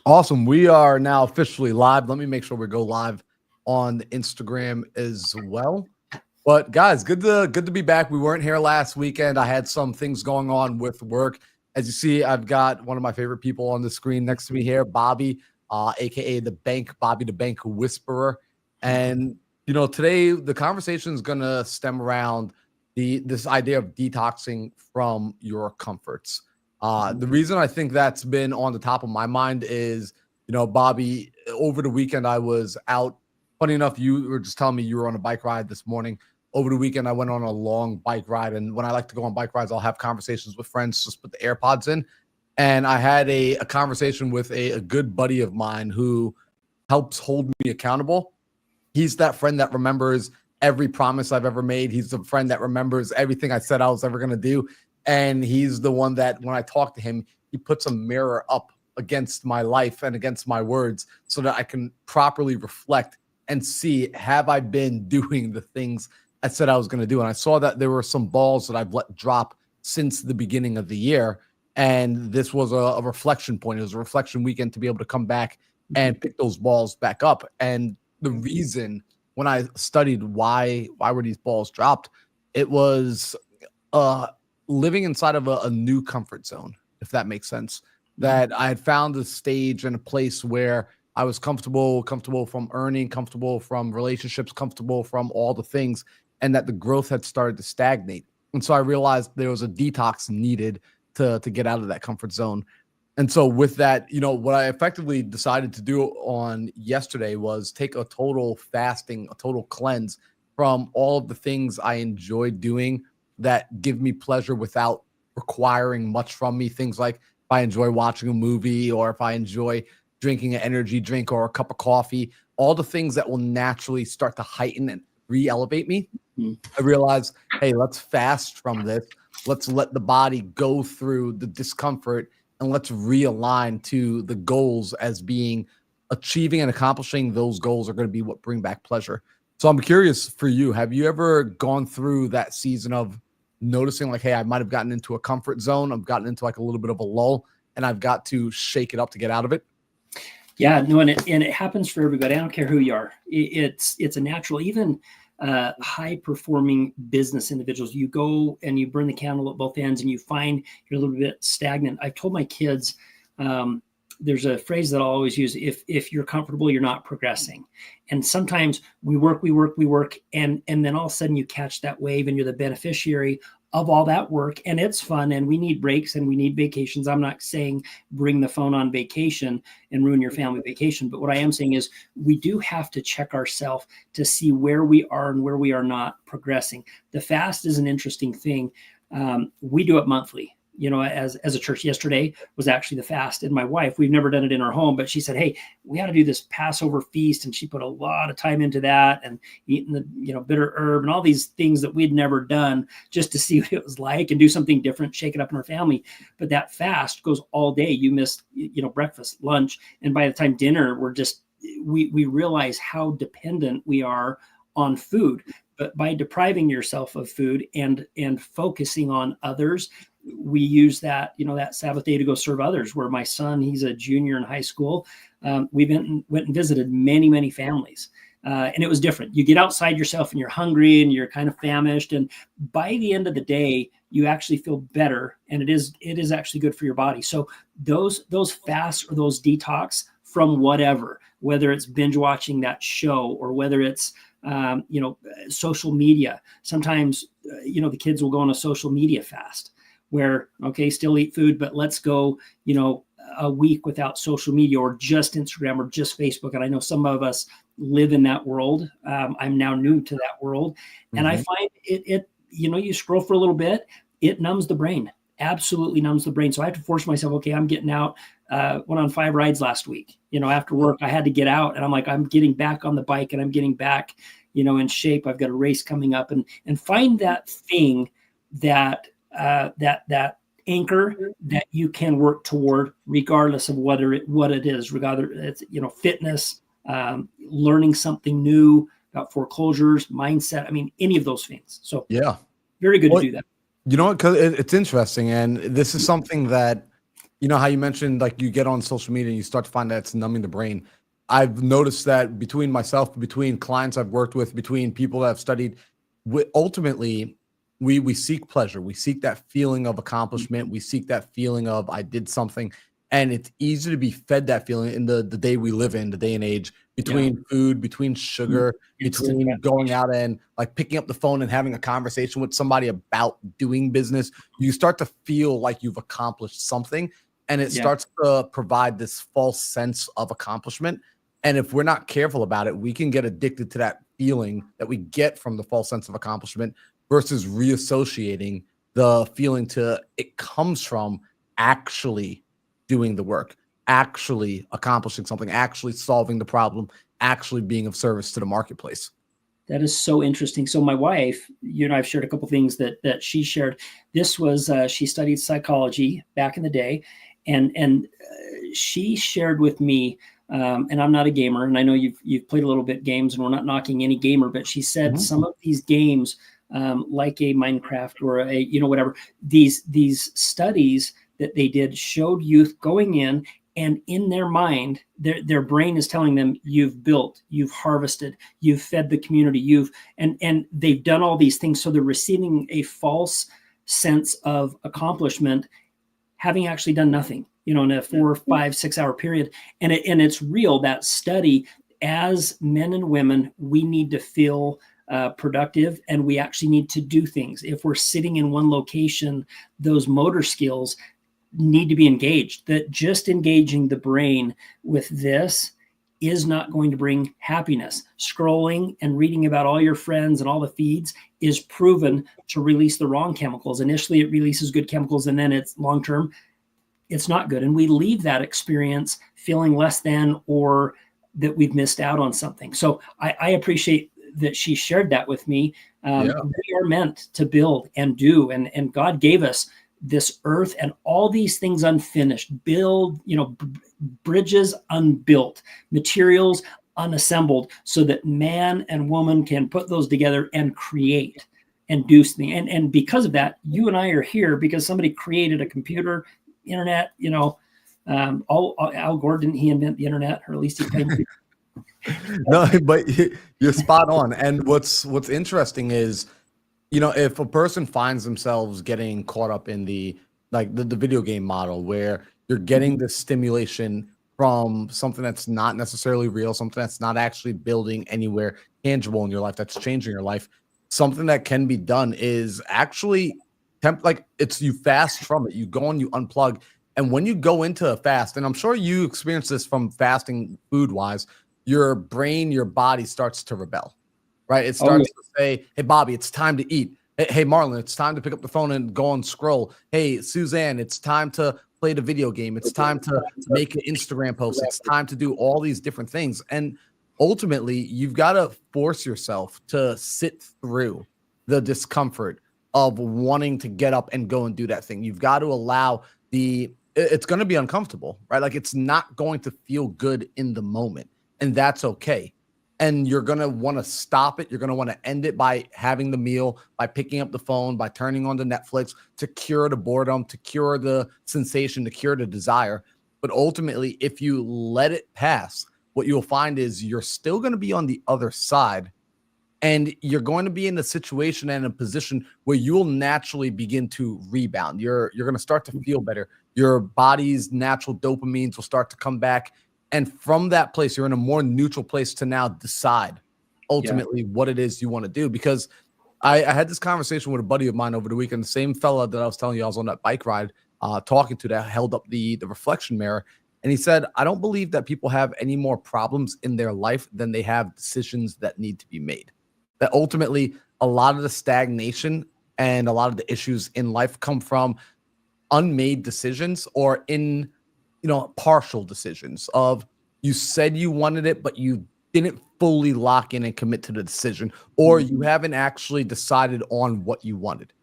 Awesome. We are now officially live. Let me make sure we go live on Instagram as well. But guys, good to be back. We weren't here last weekend. I had some things going on with work. As you see, I've got one of my favorite people on the screen next to me here, Bobby, aka Bobby the Bank Whisperer. And today the conversation is gonna stem around this idea of detoxing from your comforts. The reason I think that's been on the top of my mind is, Bobby, over the weekend I was out. Funny enough, you were just telling me you were on a bike ride this morning. Over the weekend, I went on a long bike ride. And when I like to go on bike rides, I'll have conversations with friends, just put the AirPods in. And I had a conversation with a good buddy of mine who helps hold me accountable. He's that friend that remembers every promise I've ever made. He's the friend that remembers everything I said I was ever going to do. And he's the one that when I talk to him, he puts a mirror up against my life and against my words so that I can properly reflect and see, have I been doing the things I said I was going to do? And I saw that there were some balls that I've let drop since the beginning of the year. And this was a reflection point. It was a reflection weekend to be able to come back and pick those balls back up. And the reason when I studied why were these balls dropped, it was living inside of a new comfort zone, if that makes sense. That I had found a stage and a place where I was comfortable from earning, comfortable from relationships, comfortable from all the things, and that the growth had started to stagnate. And so I realized there was a detox needed to get out of that comfort zone. And so with that, what I effectively decided to do on yesterday was take a total fasting, a total cleanse from all of the things I enjoy doing that give me pleasure without requiring much from me. Things like if I enjoy watching a movie or if I enjoy drinking an energy drink or a cup of coffee, all the things that will naturally start to heighten and re-elevate me. I realized, hey, let's fast from this. Let's let the body go through the discomfort and let's realign to the goals as being achieving and accomplishing those goals are going to be what bring back pleasure. So I'm curious for you, have you ever gone through that season of noticing like, hey, I might have gotten into a comfort zone. I've gotten into like a little bit of a lull and I've got to shake it up to get out of it? Yeah, no, and it happens for everybody. I don't care who you are. It's a natural, even high performing business individuals, you go and you burn the candle at both ends and you find you're a little bit stagnant. I've told my kids, there's a phrase that I'll always use. If you're comfortable, you're not progressing. And sometimes we work, and then all of a sudden you catch that wave and you're the beneficiary of all that work. And it's fun and we need breaks and we need vacations. I'm not saying bring the phone on vacation and ruin your family vacation. But what I am saying is we do have to check ourselves to see where we are and where we are not progressing. The fast is an interesting thing. We do it monthly. As a church. Yesterday was actually the fast, and my wife, we've never done it in our home, but she said, hey, we got to do this Passover feast. And she put a lot of time into that and eating the, bitter herb and all these things that we'd never done just to see what it was like and do something different, shake it up in our family. But that fast goes all day. You miss, breakfast, lunch. And by the time dinner, we realize how dependent we are on food. But by depriving yourself of food and focusing on others, we use that, that Sabbath day to go serve others. Where my son, he's a junior in high school. We went and visited many, many families. And it was different. You get outside yourself and you're hungry and you're kind of famished. And by the end of the day, you actually feel better. And it is actually good for your body. So those fasts or those detox from whether it's binge watching that show or whether it's, social media. Sometimes, the kids will go on a social media fast where, okay, still eat food, but let's go, a week without social media or just Instagram or just Facebook. And I know some of us live in that world. I'm now new to that world. And I find it, you scroll for a little bit, it numbs the brain, absolutely numbs the brain. So I have to force myself, okay, I'm getting out, went on 5 rides last week, after work, I had to get out and I'm like, I'm getting back on the bike and I'm getting back, in shape. I've got a race coming up and find that thing that anchor that you can work toward regardless of what it is, regardless it's, fitness, learning something new about foreclosures, mindset. I mean, any of those things. So yeah, very good to do that. You know what? Because it's interesting. And this is something that You know how you mentioned like you get on social media and you start to find that it's numbing the brain. I've noticed that between myself, between clients I've worked with, between people that have studied, ultimately we seek pleasure. We seek that feeling of accomplishment. We seek that feeling of I did something. And it's easy to be fed that feeling in the day we live in, the day and age, Yeah. between food, between sugar, Instant between going gratification. out and like picking up the phone and having a conversation with somebody about doing business. You start to feel like you've accomplished something, and it Yeah. starts to provide this false sense of accomplishment. And if we're not careful about it, we can get addicted to that feeling that we get from the false sense of accomplishment versus reassociating the feeling to it comes from actually doing the work, actually accomplishing something, actually solving the problem, actually being of service to the marketplace. That is so interesting. So my wife, you and I have shared a couple things that she shared. This was she studied psychology back in the day, and she shared with me. And I'm not a gamer, and I know you've played a little bit games, and we're not knocking any gamer, but she said Mhm. some of these games, like a Minecraft or a whatever, these studies that they did showed youth going in, and in their mind, their brain is telling them, you've built, you've harvested, you've fed the community, and they've done all these things, so they're receiving a false sense of accomplishment, having actually done nothing, in a 4 5 6 hour period. And it's real, that study. As men and women, we need to feel productive, and we actually need to do things. If we're sitting in one location, those motor skills need to be engaged. That just engaging the brain with this is not going to bring happiness. Scrolling and reading about all your friends and all the feeds is proven to release the wrong chemicals. Initially, it releases good chemicals, and then it's long term, it's not good. And we leave that experience feeling less than, or that we've missed out on something. So I appreciate that she shared that with me. Yeah. We are meant to build and do, and God gave us this earth and all these things unfinished, build, bridges unbuilt, materials unassembled, so that man and woman can put those together and create and do something. And because of that, you and I are here because somebody created a computer, internet. Al Gore, didn't he invent the internet, or at least he claimed to? No, but you're spot on. And what's interesting is, if a person finds themselves getting caught up in the video game model where you're getting Mhm. this stimulation from something that's not necessarily real, something that's not actually building anywhere tangible in your life, that's changing your life, something that can be done is actually like it's you fast from it. You go and you unplug. And when you go into a fast, and I'm sure you experience this from fasting food wise, your brain, your body starts to rebel, right? It Oh, yeah. starts to say, "Hey, Bobby, it's time to eat. Hey, Marlon, it's time to pick up the phone and go and scroll. Hey, Suzanne, it's time to play the video game. It's time to make an Instagram post. It's time to do all these different things." And ultimately, you've got to force yourself to sit through the discomfort of wanting to get up and go and do that thing. You've got to allow it's going to be uncomfortable, right? Like it's not going to feel good in the moment, and that's okay. And you're going to want to stop it. You're going to want to end it by having the meal, by picking up the phone, by turning on the Netflix to cure the boredom, to cure the sensation, to cure the desire. But ultimately, if you let it pass, what you'll find is you're still going to be on the other side, and you're going to be in a situation and a position where you'll naturally begin to rebound. You're going to start to feel better. Your body's natural dopamines will start to come back, and from that place, you're in a more neutral place to now decide Yeah. ultimately what it is you want to do. Because I had this conversation with a buddy of mine over the weekend, the same fella that I was telling you I was on that bike ride talking to, that held up the reflection mirror. And he said, I don't believe that people have any more problems in their life than they have decisions that need to be made. That ultimately, a lot of the stagnation and a lot of the issues in life come from unmade decisions, or in partial decisions of you said you wanted it but you didn't fully lock in and commit to the decision, or you Mhm. haven't actually decided on what you wanted.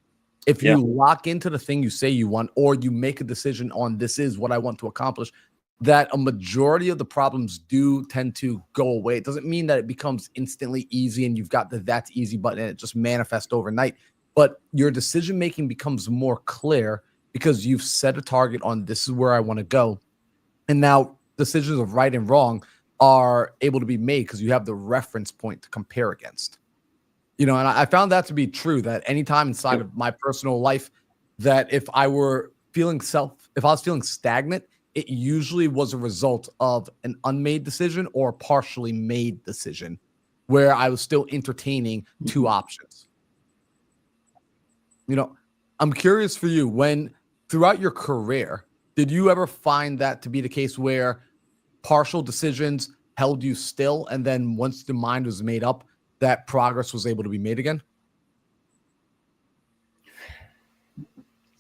If Yeah. you lock into the thing you say you want, or you make a decision on this is what I want to accomplish, that a majority of the problems do tend to go away. It doesn't mean that it becomes instantly easy and you've got the that's easy button and it just manifests overnight, but your decision making becomes more clear, because you've set a target on this is where I want to go. And now decisions of right and wrong are able to be made because you have the reference point to compare against. And I found that to be true, that anytime inside of my personal life that if I was feeling stagnant, it usually was a result of an unmade decision or a partially made decision where I was still entertaining two options. I'm curious for you, when throughout your career, did you ever find that to be the case where partial decisions held you still, and then once the mind was made up, that progress was able to be made again?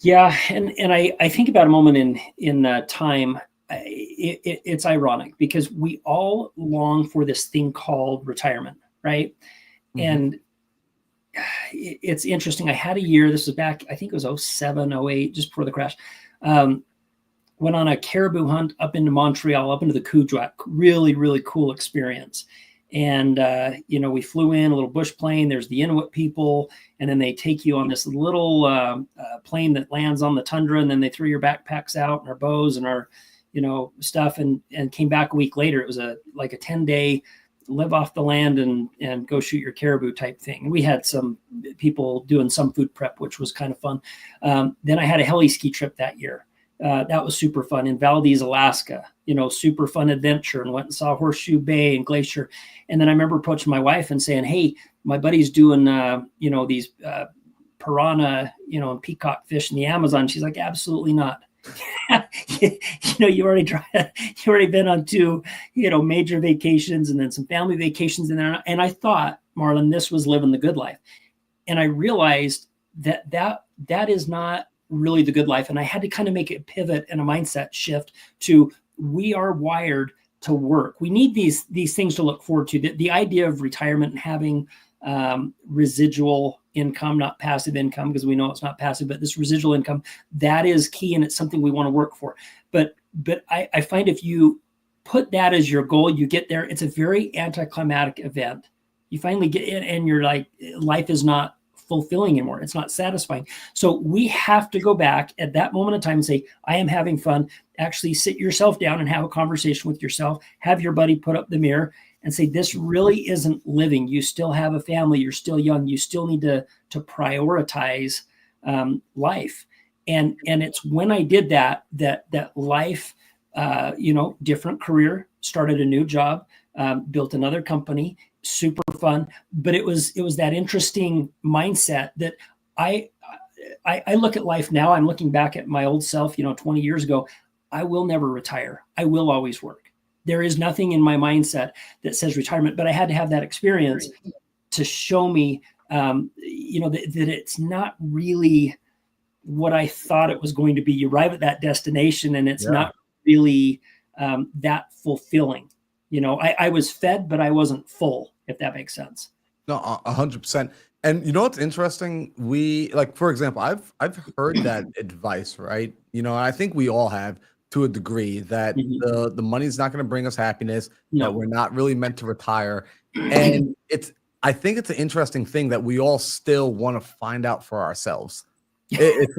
Yeah, and I think about a moment in time. It's ironic because we all long for this thing called retirement, right? Mm-hmm. And it's interesting. I had a year, this was back, I think it was 07, 08, just before the crash. Went on a caribou hunt up into Montreal, up into the Kujawak. Really, really cool experience. And, we flew in a little bush plane. There's the Inuit people. And then they take you on this little plane that lands on the tundra. And then they threw your backpacks out and our bows and our, stuff and came back a week later. It was like a 10-day live off the land and go shoot your caribou type thing. We had some people doing some food prep, which was kind of fun. Then I had a heli ski trip that year. That was super fun in Valdez, Alaska, super fun adventure, and went and saw Horseshoe Bay and Glacier. And then I remember approaching my wife and saying, hey, my buddy's doing, these piranha, and peacock fish in the Amazon. She's like, absolutely not. You already been on two, major vacations and then some family vacations in there. And I thought, Marlon, this was living the good life. And I realized that is not really the good life. And I had to kind of make a pivot and a mindset shift to, we are wired to work. We need these things to look forward to. The idea of retirement and having residual income, not passive income, because we know it's not passive, but this residual income, that is key. And it's something we want to work for. But I find if you put that as your goal, you get there, it's a very anticlimactic event. You finally get in and you're like, life is not fulfilling anymore. It's not satisfying. So we have to go back at that moment of time and say, I am having fun. Actually sit yourself down and have a conversation with yourself. Have your buddy put up the mirror and say, this really isn't living. You still have a family. You're still young. You still need to prioritize life. And it's when I did that life, different career, started a new job, built another company, super fun. But it was that interesting mindset that I look at life now. I'm looking back at my old self, 20 years ago. I will never retire. I will always work. There is nothing in my mindset that says retirement, but I had to have that experience to show me, that it's not really what I thought it was going to be. You arrive at that destination and it's not really that fulfilling. I was fed, but I wasn't full, if that makes sense. No, 100%. And what's interesting? For example, I've heard that advice, right? I think we all have, to a degree, that the money's not going to bring us happiness, that we're not really meant to retire. And I think it's an interesting thing that we all still want to find out for ourselves. It's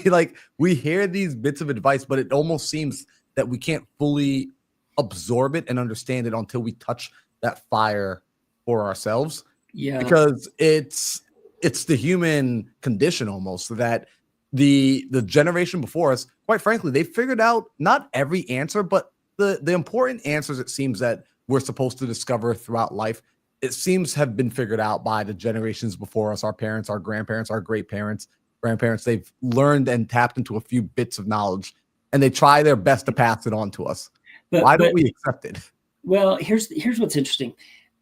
like we hear these bits of advice, but it almost seems that we can't fully absorb it and understand it until we touch that fire for ourselves. Yeah, because it's the human condition almost, that the generation before us, quite frankly, they figured out not every answer, but the important answers, it seems, that we're supposed to discover throughout life, it seems have been figured out by the generations before us, our parents, our grandparents, our great parents, grandparents. They've learned and tapped into a few bits of knowledge, and they try their best to pass it on to us. Why don't we accept it? Well, here's what's interesting.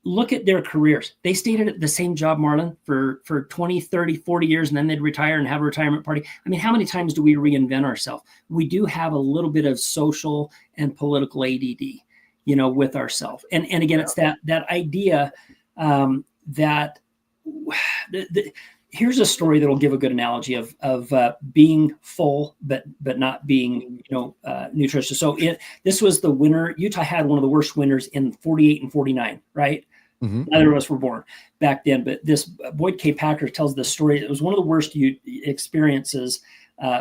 Look at their careers. They stayed at the same job, Marlon, for 20, 30, 40 years, and then they'd retire and have a retirement party. I mean, how many times do we reinvent ourselves? We do have a little bit of social and political ADD, with ourselves. And again, it's that idea that here's a story that'll give a good analogy of being full, but not being, nutritious. So this was the winter. Utah had one of the worst winters in 48 and 49, right? Mm-hmm. Neither of us were born back then, but this Boyd K. Packer tells this story. It was one of the worst experiences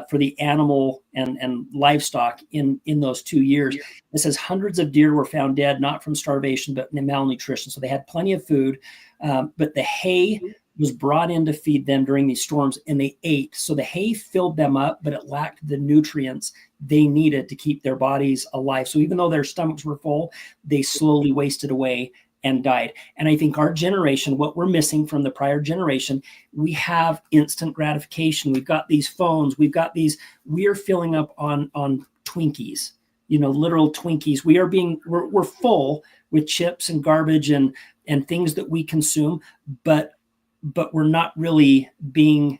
for the animal and livestock in those 2 years. It says hundreds of deer were found dead, not from starvation, but malnutrition. So they had plenty of food, but the hay was brought in to feed them during these storms, and they ate. So the hay filled them up, but it lacked the nutrients they needed to keep their bodies alive. So even though their stomachs were full, they slowly wasted away and died. And I think our generation, what we're missing from the prior generation, we have instant gratification. We've got these phones. We are filling up on Twinkies, literal Twinkies. We're full with chips and garbage and things that we consume, but we're not really being,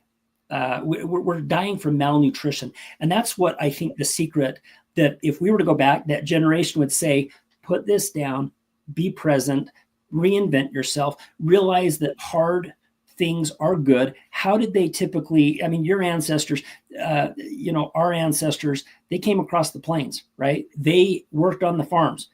we're dying from malnutrition. And that's what I think the secret, that if we were to go back, that generation would say, put this down, be present, reinvent yourself, realize that hard things are good. How did they typically, your ancestors, our ancestors, they came across the plains, right? They worked on the farms.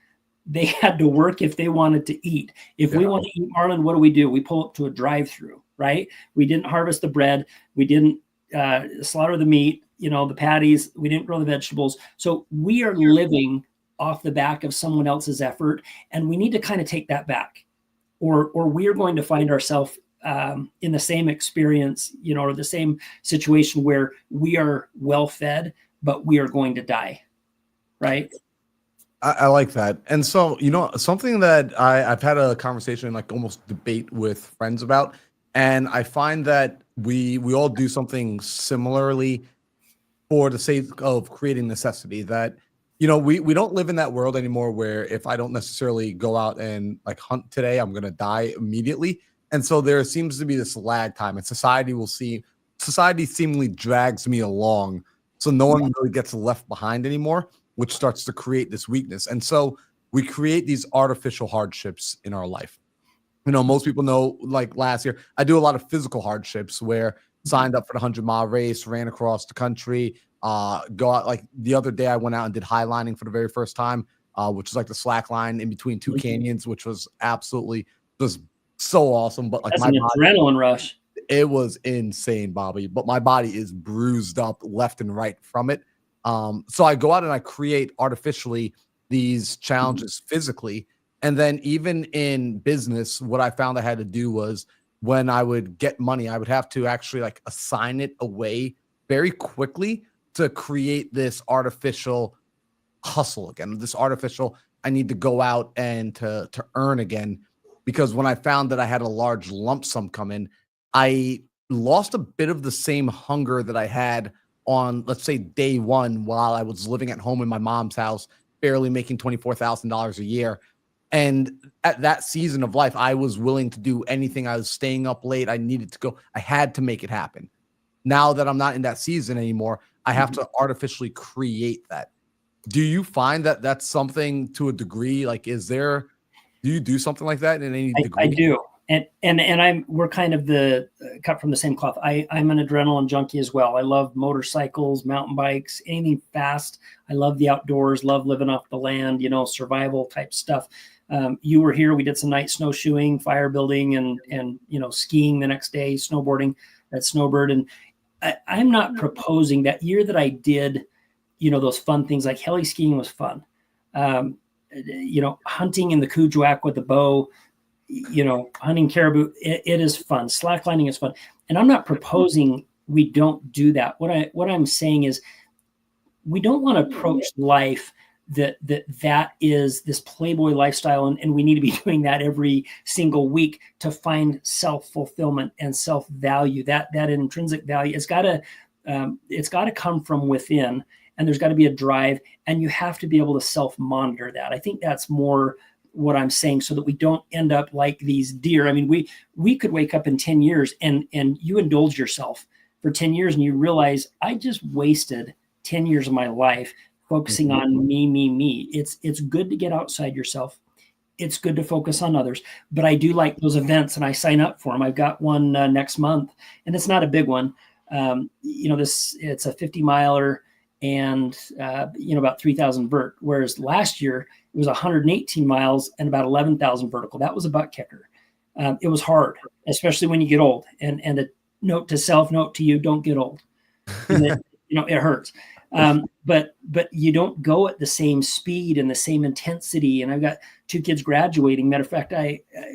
They had to work if they wanted to eat. If we want to eat marlin, what do? We pull up to a drive-through, right? We didn't harvest the bread. We didn't slaughter the meat, the patties. We didn't grow the vegetables. So we are living off the back of someone else's effort, and we need to kind of take that back, or we are going to find ourselves in the same experience, or the same situation where we are well fed, but we are going to die, right? I like that. And so, something that I've had a conversation, like almost debate with friends about, and I find that we all do something similarly for the sake of creating necessity. That, we don't live in that world anymore where if I don't necessarily go out and like hunt today, I'm going to die immediately. And so there seems to be this lag time, and society seemingly drags me along. So no one really gets left behind anymore, which starts to create this weakness. And so we create these artificial hardships in our life. Most people know, like last year, I do a lot of physical hardships where signed up for the 100-mile race, ran across the country, go out. Like the other day, I went out and did highlining for the very first time, which is like the slack line in between two canyons, which was absolutely just so awesome. But like that's an adrenaline rush. It was insane, Bobby. But my body is bruised up left and right from it. So I go out and I create artificially these challenges physically. And then even in business, what I found I had to do was when I would get money, I would have to actually like assign it away very quickly to create this artificial hustle again, this artificial, I need to go out and to earn again. Because when I found that I had a large lump sum come in, I lost a bit of the same hunger that I had on, let's say, day one, while I was living at home in my mom's house, barely making $24,000 a year. And at that season of life, I was willing to do anything. I was staying up late. I needed to go. I had to make it happen. Now that I'm not in that season anymore, I have to artificially create that. Do you find that that's something to a degree? Like, do you do something like that in any degree? I do. And we're kind of the cut from the same cloth. I'm an adrenaline junkie as well. I love motorcycles, mountain bikes, anything fast. I love the outdoors, love living off the land, survival type stuff. You were here. We did some night snowshoeing, fire building, and skiing the next day, snowboarding at Snowbird. And I'm not proposing that year that I did, those fun things like heli skiing was fun. Hunting in the Kuujjuaq with the bow, hunting caribou, it is fun. Slacklining is fun. And I'm not proposing we don't do that. What I'm saying is we don't want to approach life that is this Playboy lifestyle, and we need to be doing that every single week to find self-fulfillment and self-value. That intrinsic value, it's got to come from within, and there's got to be a drive, and you have to be able to self-monitor that. I think that's more what I'm saying, so that we don't end up like these deer. I mean, we could wake up in 10 years and you indulge yourself for 10 years and you realize I just wasted 10 years of my life focusing on me. It's good to get outside yourself. It's good to focus on others, but I do like those events and I sign up for them. I've got one next month, and it's not a big one. It's a 50-miler and about 3,000 vert, whereas last year it was 118 miles and about 11,000 vertical. That was a butt kicker. It was hard, especially when you get old. And a note to self, note to you, don't get old. it hurts. But you don't go at the same speed and the same intensity. And I've got 2 kids graduating. Matter of fact,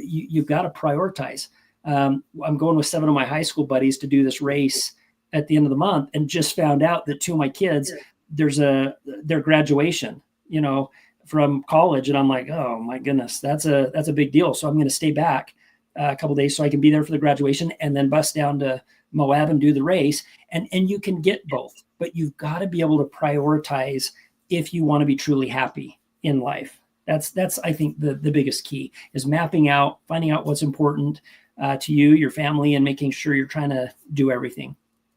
you've got to prioritize. I'm going with 7 of my high school buddies to do this race at the end of the month, and just found out that 2 of my kids, their graduation, from college. And I'm like, oh my goodness, that's a big deal. So I'm going to stay back a couple of days so I can be there for the graduation, and then bus down to Moab and do the race. And you can get both, but you've got to be able to prioritize if you want to be truly happy in life. That's I think the biggest key is finding out what's important to you, your family, and making sure you're trying to do everything.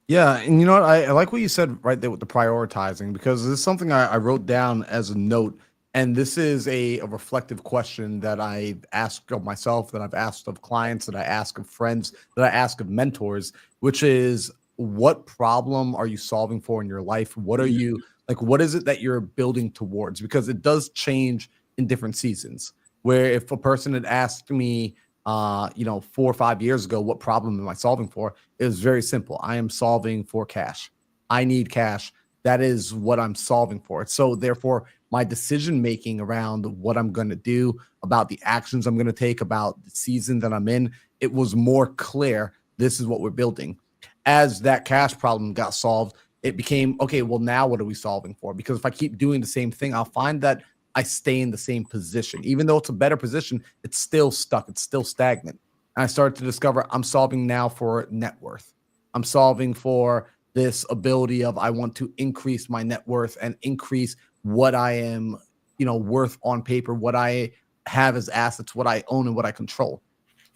Yeah, and you know what? I like what you said right there with the prioritizing, because this is something I wrote down as a note, and this is a reflective question that I ask of myself, that I've asked of clients, that I ask of friends, that I ask of mentors, which is, what problem are you solving for in your life? What are you like? What is it that you're building towards? Because it does change in different seasons. Where if a person had asked me, 4 or 5 years ago, what problem am I solving for? It was very simple. I am solving for cash. I need cash. That is what I'm solving for. So therefore, my decision making around what I'm going to do, about the actions I'm going to take, about the season that I'm in, it was more clear. This is what we're building. As that cash problem got solved, it became, okay, well, now what are we solving for? Because if I keep doing the same thing, I'll find that I stay in the same position. Even though it's a better position, it's still stuck. It's still stagnant. And I started to discover I'm solving now for net worth. I'm solving for this ability of, I want to increase my net worth and increase what I am, worth on paper, what I have as assets, what I own and what I control.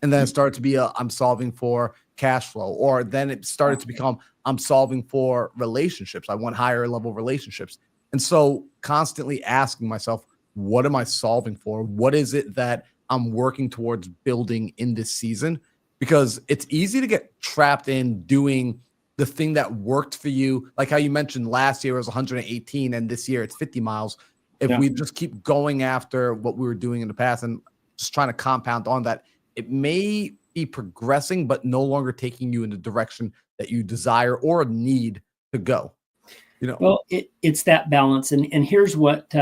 And then it started to be I'm solving for cash flow, or then it started to become, I'm solving for relationships. I want higher level relationships. And so constantly asking myself, what am I solving for? What is it that I'm working towards building in this season? Because it's easy to get trapped in doing the thing that worked for you. Like how you mentioned last year was 118 and this year it's 50 miles. If we just keep going after what we were doing in the past and just trying to compound on that, it may be progressing, but no longer taking you in the direction that you desire or need to go. Well, it's that balance. And here's what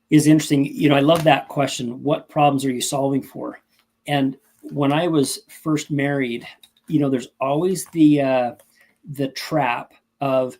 is interesting. I love that question. What problems are you solving for? And when I was first married, there's always the trap of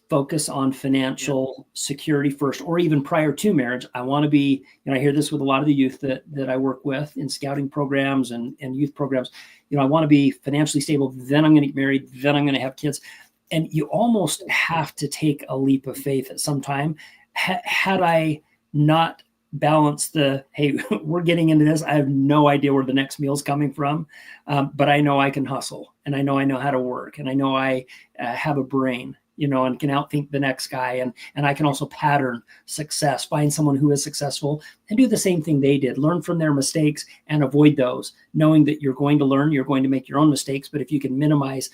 focus on financial security first, or even prior to marriage. I want to be, I hear this with a lot of the youth that I work with in scouting programs and youth programs. I want to be financially stable, then I'm going to get married, then I'm going to have kids. And you almost have to take a leap of faith at some time. Had I not balanced hey, we're getting into this, I have no idea where the next meal's coming from, but I know I can hustle, and I know how to work, and I know I have a brain, and can outthink the next guy, and I can also pattern success, find someone who is successful and do the same thing they did, learn from their mistakes and avoid those, knowing that you're going to learn, you're going to make your own mistakes, but if you can minimize,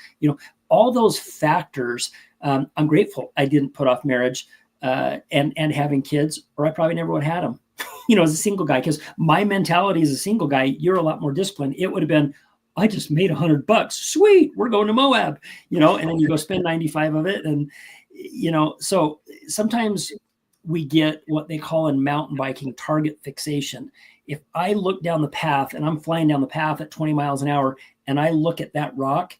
all those factors, I'm grateful I didn't put off marriage and having kids, or I probably never would have had them, as a single guy, because my mentality as a single guy, you're a lot more disciplined. It would have been, I just made $100. Sweet. We're going to Moab, and then you go spend 95 of it. And, so sometimes we get what they call in mountain biking target fixation. If I look down the path and I'm flying down the path at 20 miles an hour and I look at that rock,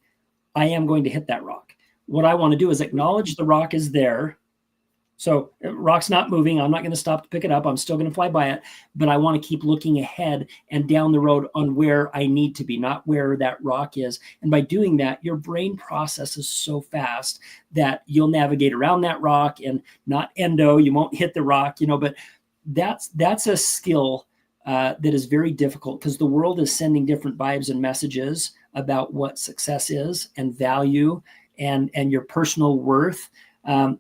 I am going to hit that rock. What I want to do is acknowledge the rock is there. So rock's not moving. I'm not going to stop to pick it up. I'm still going to fly by it, but I want to keep looking ahead and down the road on where I need to be, not where that rock is. And by doing that, your brain processes so fast that you'll navigate around that rock and not endo. You won't hit the rock, but that's a skill that is very difficult, because the world is sending different vibes and messages about what success is and value and your personal worth.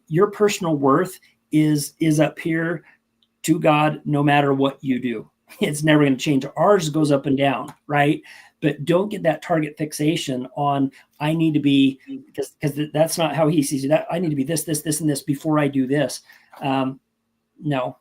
Your personal worth is up here to God, no matter what you do. It's never going to change. Ours goes up and down, right? But don't get that target fixation on, I need to be, because that's not how he sees it. That I need to be this, and this before I do this. No,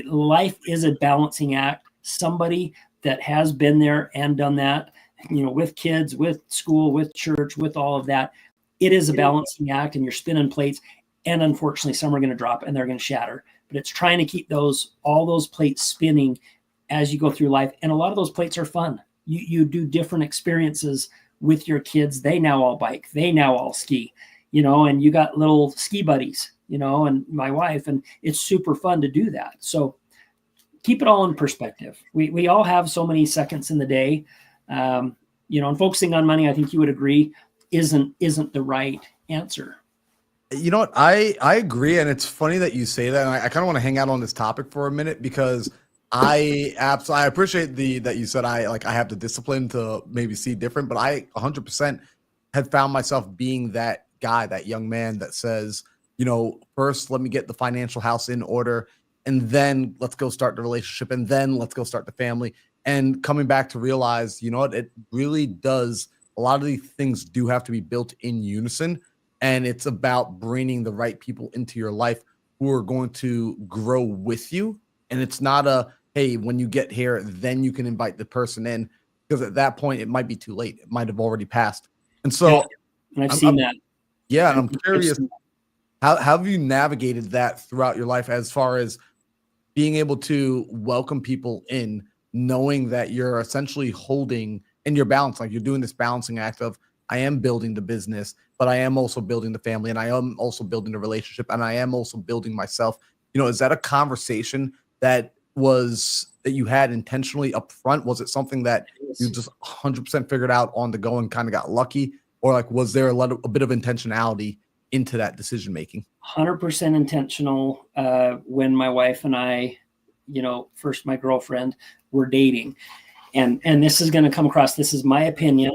life is a balancing act. Somebody that has been there and done that, with kids, with school, with church, with all of that, it is a balancing act, and you're spinning plates, and unfortunately some are going to drop and they're going to shatter. But it's trying to keep all those plates spinning as you go through life. And a lot of those plates are fun. You do different experiences with your kids. They now all bike, they now all ski, and you got little ski buddies, and my wife, and it's super fun to do that. So keep it all in perspective. We all have so many seconds in the day, and focusing on money, I think you would agree, isn't the right answer. You know what? I agree. And it's funny that you say that. And I kind of want to hang out on this topic for a minute, because I appreciate that you said I have the discipline to maybe see different, but I 100% had found myself being that guy, that young man that says, first let me get the financial house in order, and then let's go start the relationship, and then let's go start the family. And coming back to realize, it really does. A lot of these things do have to be built in unison. And it's about bringing the right people into your life who are going to grow with you. And it's not hey, when you get here, then you can invite the person in, because at that point it might be too late. It might have already passed. And so and I've seen that. Yeah. And I'm curious, how have you navigated that throughout your life, as far as being able to welcome people in, knowing that you're essentially holding in your balance, like you're doing this balancing act of, I am building the business, but I am also building the family, and I am also building the relationship, and I am also building myself. Is that a conversation that you had intentionally up front? Was it something that you just 100% figured out on the go and kind of got lucky? Or was there a bit of intentionality into that decision making? 100% intentional. When my wife and I, first my girlfriend, were dating, and this is going to come across, this is my opinion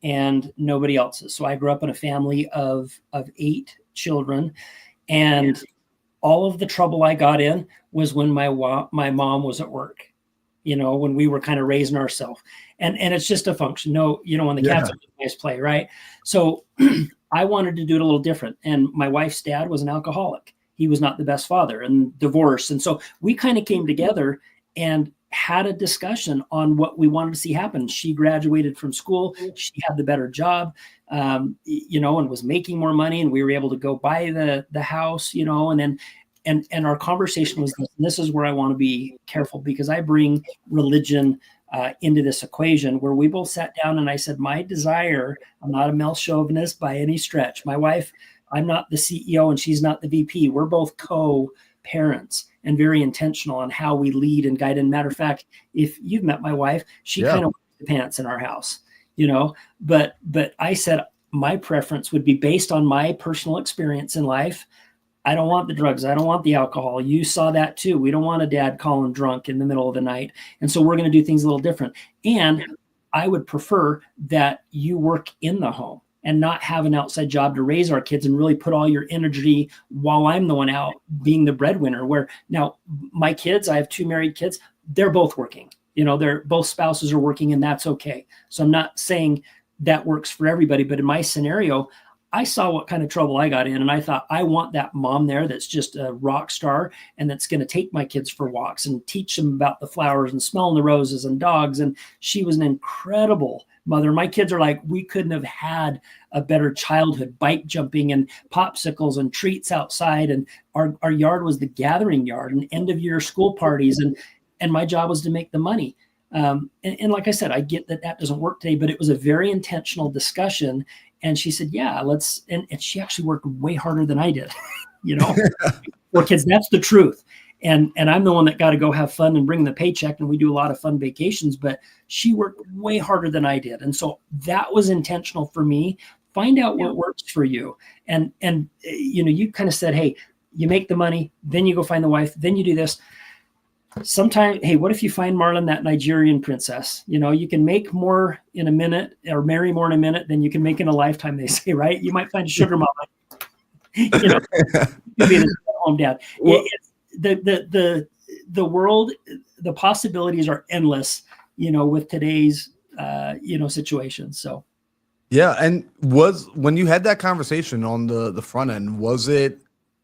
and nobody else's. So I grew up in a family of 8 children, and all of the trouble I got in was when my mom was at work, when we were kind of raising ourselves, and it's just a function. No, when the cats are nice play, right? So I wanted to do it a little different. And my wife's dad was an alcoholic. He was not the best father, and divorced. And so we kind of came together and had a discussion on what we wanted to see happen. She graduated from school. She had the better job, and was making more money, and we were able to go buy the house, and our conversation was this, and this is where I want to be careful, because I bring religion into this equation, where we both sat down and I said, my desire, I'm not a male chauvinist by any stretch. My wife, I'm not the CEO and she's not the VP. We're both co-parents and very intentional on how we lead and guide. And matter of fact, if you've met my wife, she kind of wears the pants in our house, but I said my preference would be based on my personal experience in life. I don't want the drugs. I don't want the alcohol. You saw that too. We don't want a dad calling drunk in the middle of the night. And so we're going to do things a little different. And I would prefer that you work in the home and not have an outside job to raise our kids and really put all your energy while I'm the one out being the breadwinner. Where now my kids, I have 2 married kids, they're both working. They're both spouses are working, and that's okay. So I'm not saying that works for everybody, but in my scenario, I saw what kind of trouble I got in, and I thought, I want that mom there that's just a rock star and that's going to take my kids for walks and teach them about the flowers and smelling the roses and dogs. And she was an incredible mother. My kids are like, we couldn't have had a better childhood, bike jumping and popsicles and treats outside. And our yard was the gathering yard and end of year school parties. And my job was to make the money. And like I said, I get that doesn't work today, but it was a very intentional discussion. And she said, yeah, let's, and she actually worked way harder than I did, for kids. That's the truth. And I'm the one that got to go have fun and bring the paycheck. And we do a lot of fun vacations, but she worked way harder than I did. And so that was intentional for me. Find out what works for you. And you kind of said, hey, you make the money, then you go find the wife, then you do this. Sometimes, hey, what if you find Marlon, that Nigerian princess? You can make more in a minute or marry more in a minute than you can make in a lifetime, they say, right? You might find a sugar mama. You can be the home dad. The world, the possibilities are endless, with today's, situation. So. Yeah. And when you had that conversation on the front end, was it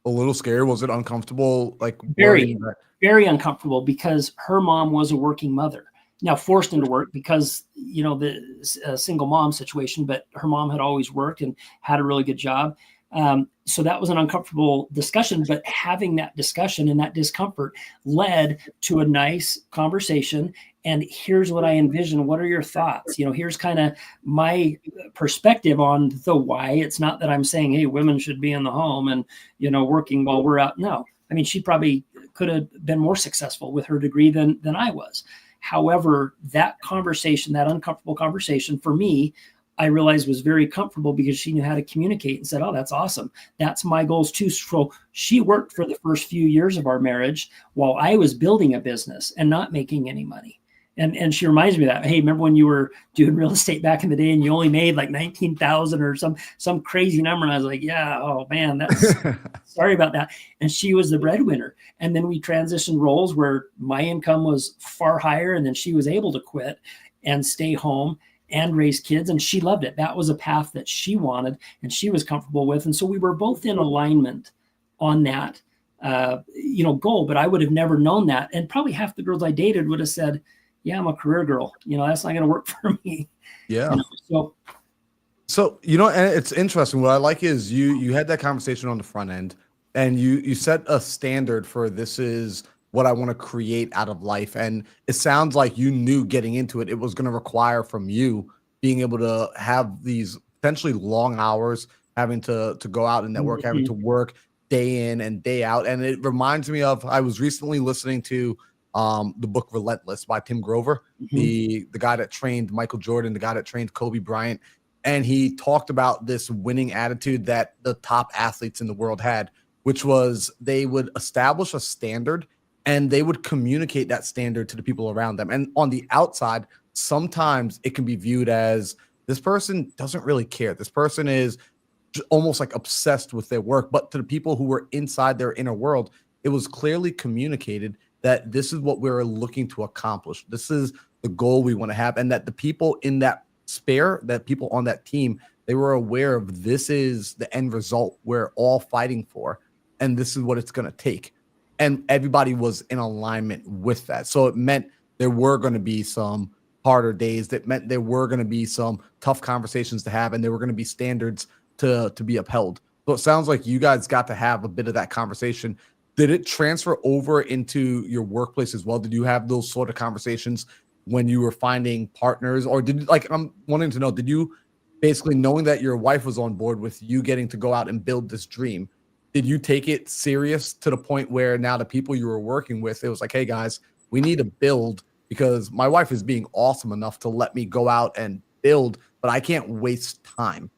a little scary? Was it uncomfortable? Like very uncomfortable, because her mom was a working mother. now forced into work because, the single mom situation, but her mom had always worked and had a really good job. So that was an uncomfortable discussion, but having that discussion and that discomfort led to a nice conversation. And here's what I envision. What are your thoughts? Here's kind of my perspective on the why. It's not that I'm saying, hey, women should be in the home and, working while we're out. No, I mean, she probably could have been more successful with her degree than I was. However, that conversation, that uncomfortable conversation for me, I realized was very comfortable because she knew how to communicate and said, oh, that's awesome. That's my goals too. So she worked for the first few years of our marriage while I was building a business and not making any money. And she reminds me of that. Hey, remember when you were doing real estate back in the day and you only made like 19,000 or some crazy number? And I was like, yeah, oh man, that's sorry about that. And she was the breadwinner. And then we transitioned roles where my income was far higher. And then she was able to quit and stay home and raise kids. And she loved it. That was a path that she wanted and she was comfortable with. And so we were both in alignment on that, goal, but I would have never known that. And probably half the girls I dated would have said, yeah, I'm a career girl. That's not going to work for me. Yeah. So, and it's interesting. What I like is you had that conversation on the front end and you set a standard for this is what I want to create out of life. And it sounds like you knew getting into it, it was going to require from you being able to have these potentially long hours, having to go out and network, having to work day in and day out. And it reminds me of, I was recently listening to the book Relentless by Tim Grover, the guy that trained Michael Jordan, the guy that trained Kobe Bryant. And he talked about this winning attitude that the top athletes in the world had, which was they would establish a standard and they would communicate that standard to the people around them. And on the outside, sometimes it can be viewed as this person doesn't really care. This person is almost like obsessed with their work. But to the people who were inside their inner world, it was clearly communicated that this is what we're looking to accomplish. This is the goal we want to have. And that the people in that that people on that team, they were aware of this is the end result we're all fighting for. And this is what it's going to take. And everybody was in alignment with that. So it meant there were going to be some harder days. That meant there were going to be some tough conversations to have. And there were going to be standards to be upheld. So it sounds like you guys got to have a bit of that conversation. Did it transfer over into your workplace as well? Did you have those sort of conversations when you were finding partners? Or I'm wanting to know, did you basically, knowing that your wife was on board with you getting to go out and build this dream, did you take it serious to the point where now the people you were working with, it was like, hey guys, we need to build because my wife is being awesome enough to let me go out and build, but I can't waste time,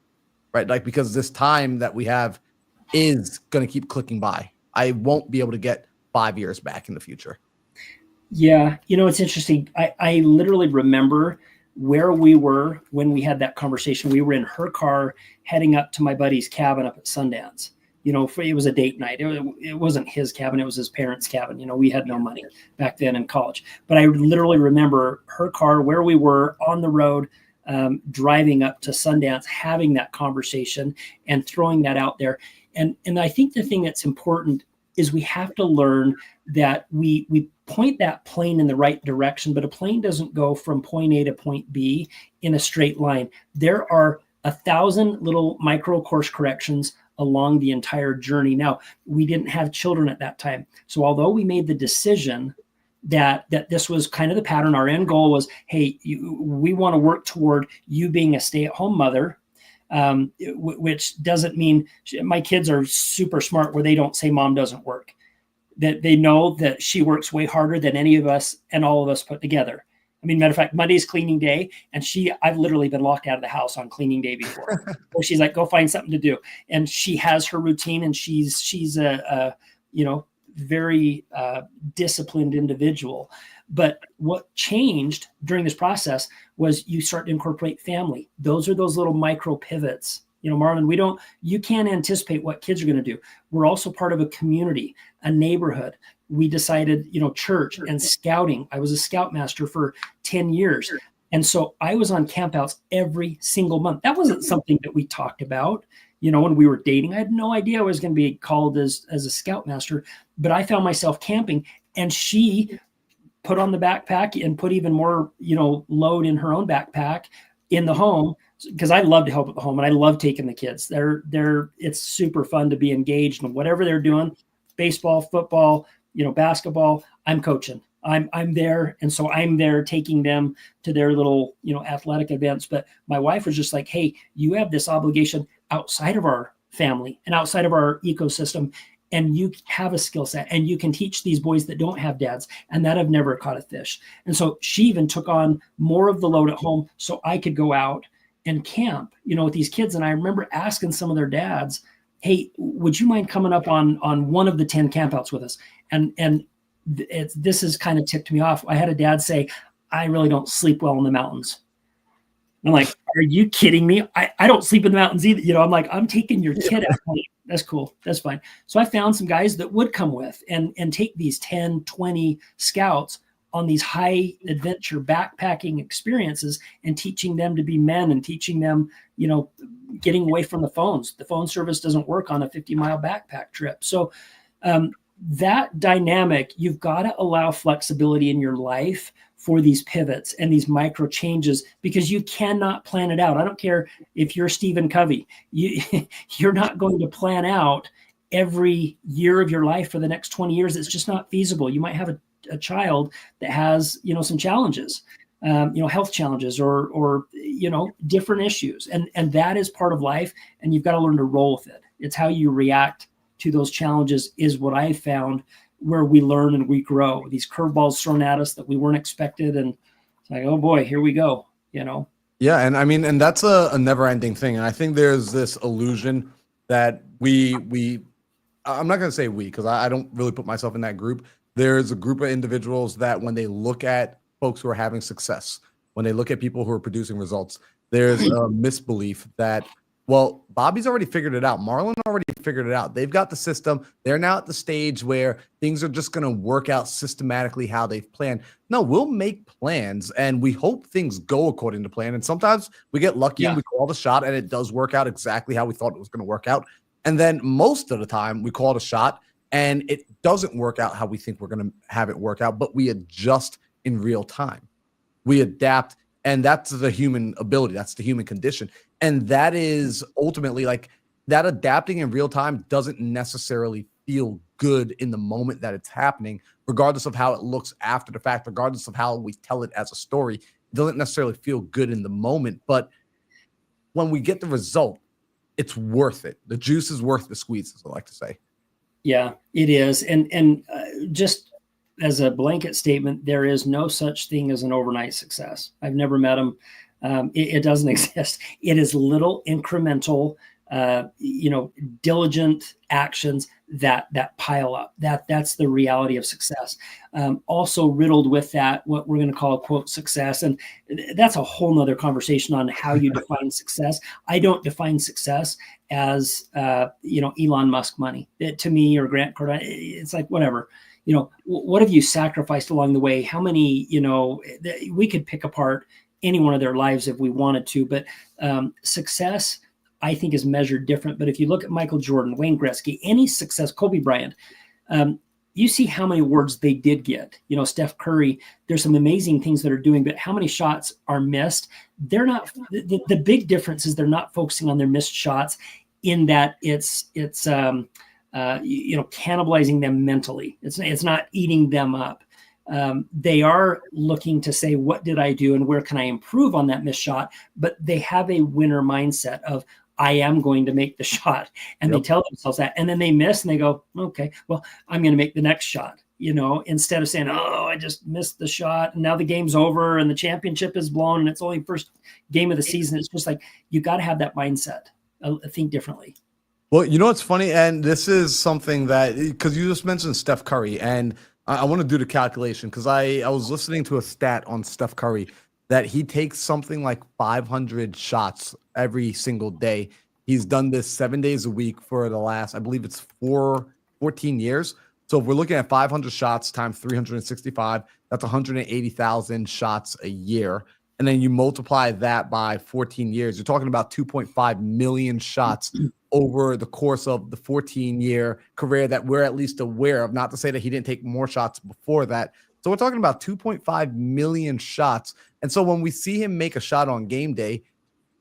right? Like, because this time that we have is going to keep clicking by. I won't be able to get 5 years back in the future. Yeah. It's interesting. I literally remember where we were when we had that conversation. We were in her car heading up to my buddy's cabin up at Sundance. It was a date night. It wasn't his cabin. It was his parents' cabin. We had no money back then in college. But I literally remember her car, where we were on the road, driving up to Sundance, having that conversation and throwing that out there. And I think the thing that's important is we have to learn that we point that plane in the right direction, but a plane doesn't go from point A to point B in a straight line. There are 1,000 little micro course corrections along the entire journey. Now, we didn't have children at that time. So although we made the decision that this was kind of the pattern, our end goal was, hey, we want to work toward you being a stay-at-home mother, which doesn't mean my kids are super smart where they don't say mom doesn't work. That they know that she works way harder than any of us and all of us put together. I mean, matter of fact, Monday's cleaning day, and I've literally been locked out of the house on cleaning day before. Where she's like, go find something to do. And she has her routine, and she's a very disciplined individual. But what changed during this process was you start to incorporate family. Those are those little micro pivots. Marlon, you can't anticipate what kids are going to do. We're also part of a community, a neighborhood. We decided, church and scouting. I was a scoutmaster for 10 years. And so I was on campouts every single month. That wasn't something that we talked about, when we were dating. I had no idea I was going to be called as a scoutmaster, but I found myself camping, and she put on the backpack and put even more, load in her own backpack in the home, because I love to help at the home and I love taking the kids. It's super fun to be engaged in whatever they're doing, baseball, football, basketball. I'm coaching. I'm there. And so I'm there taking them to their little, athletic events. But my wife was just like, hey, you have this obligation outside of our family and outside of our ecosystem. And you have a skill set and you can teach these boys that don't have dads and that have never caught a fish. And so she even took on more of the load at home so I could go out and camp, with these kids. And I remember asking some of their dads, hey, would you mind coming up on one of the 10 campouts with us? And this has kind of ticked me off. I had a dad say, I really don't sleep well in the mountains. I'm like, are you kidding me? I don't sleep in the mountains either. I'm like, I'm taking your kid out. That's cool. That's fine. So I found some guys that would come with and take these 10, 20 scouts on these high adventure backpacking experiences and teaching them to be men and teaching them, getting away from the phones. The phone service doesn't work on a 50-mile backpack trip. So that dynamic, you've got to allow flexibility in your life for these pivots and these micro changes, because you cannot plan it out. I don't care if you're Stephen Covey, you're not going to plan out every year of your life for the next 20 years. It's just not feasible. You might have a child that has, some challenges, health challenges or different issues. And that is part of life. And you've got to learn to roll with it. It's how you react to those challenges is what I found, where we learn and we grow. These curveballs thrown at us that we weren't expected. And it's like, oh boy, here we go, Yeah. And I mean, and that's a never ending thing. And I think there's this illusion that I'm not going to say we, because I don't really put myself in that group. There's a group of individuals that when they look at folks who are having success, when they look at people who are producing results, there's a misbelief that, well, Bobby's already figured it out. Marlon already figured it out. They've got the system. They're now at the stage where things are just going to work out systematically how they've planned. No, we'll make plans and we hope things go according to plan. And sometimes we get lucky and we call the shot and it does work out exactly how we thought it was going to work out. And then most of the time we call it a shot and it doesn't work out how we think we're going to have it work out, but we adjust in real time. We adapt. And that's the human ability. That's the human condition. And that is ultimately like that adapting in real time doesn't necessarily feel good in the moment that it's happening, regardless of how it looks after the fact, regardless of how we tell it as a story. It doesn't necessarily feel good in the moment. But when we get the result, it's worth it. The juice is worth the squeeze, as I like to say. Yeah, it is. And just as a blanket statement, there is no such thing as an overnight success. I've never met them. It doesn't exist. It is little incremental, diligent actions that pile up. That's the reality of success. Also riddled with that, what we're going to call a quote success. And that's a whole nother conversation on how you define success. I don't define success as, Elon Musk money. To me, or Grant Cardone, it's like, whatever. What have you sacrificed along the way? How many, we could pick apart any one of their lives if we wanted to, but success, I think, is measured different. But if you look at Michael Jordan, Wayne Gretzky, any success, Kobe Bryant, you see how many awards they did get. Steph Curry, there's some amazing things that are doing, but how many shots are missed? They're not, the big difference is they're not focusing on their missed shots in that it's cannibalizing them mentally. It's not eating them up. They are looking to say, what did I do and where can I improve on that missed shot? But they have a winner mindset of, I am going to make the shot. And They tell themselves that. And then they miss and they go, okay, well, I'm going to make the next shot, instead of saying, oh, I just missed the shot. And now the game's over and the championship is blown and it's only first game of the season. It's just like, you got to have that mindset. Think differently. Well, what's funny, and this is something that, because you just mentioned Steph Curry, and I want to do the calculation because I was listening to a stat on Steph Curry that he takes something like 500 shots every single day. He's done this 7 days a week for the last, I believe it's 14 years. So if we're looking at 500 shots times 365, that's 180,000 shots a year. And then you multiply that by 14 years, you're talking about 2.5 million shots over the course of the 14-year career that we're at least aware of. Not to say that he didn't take more shots before that, So we're talking about 2.5 million shots. And so when we see him make a shot on game day,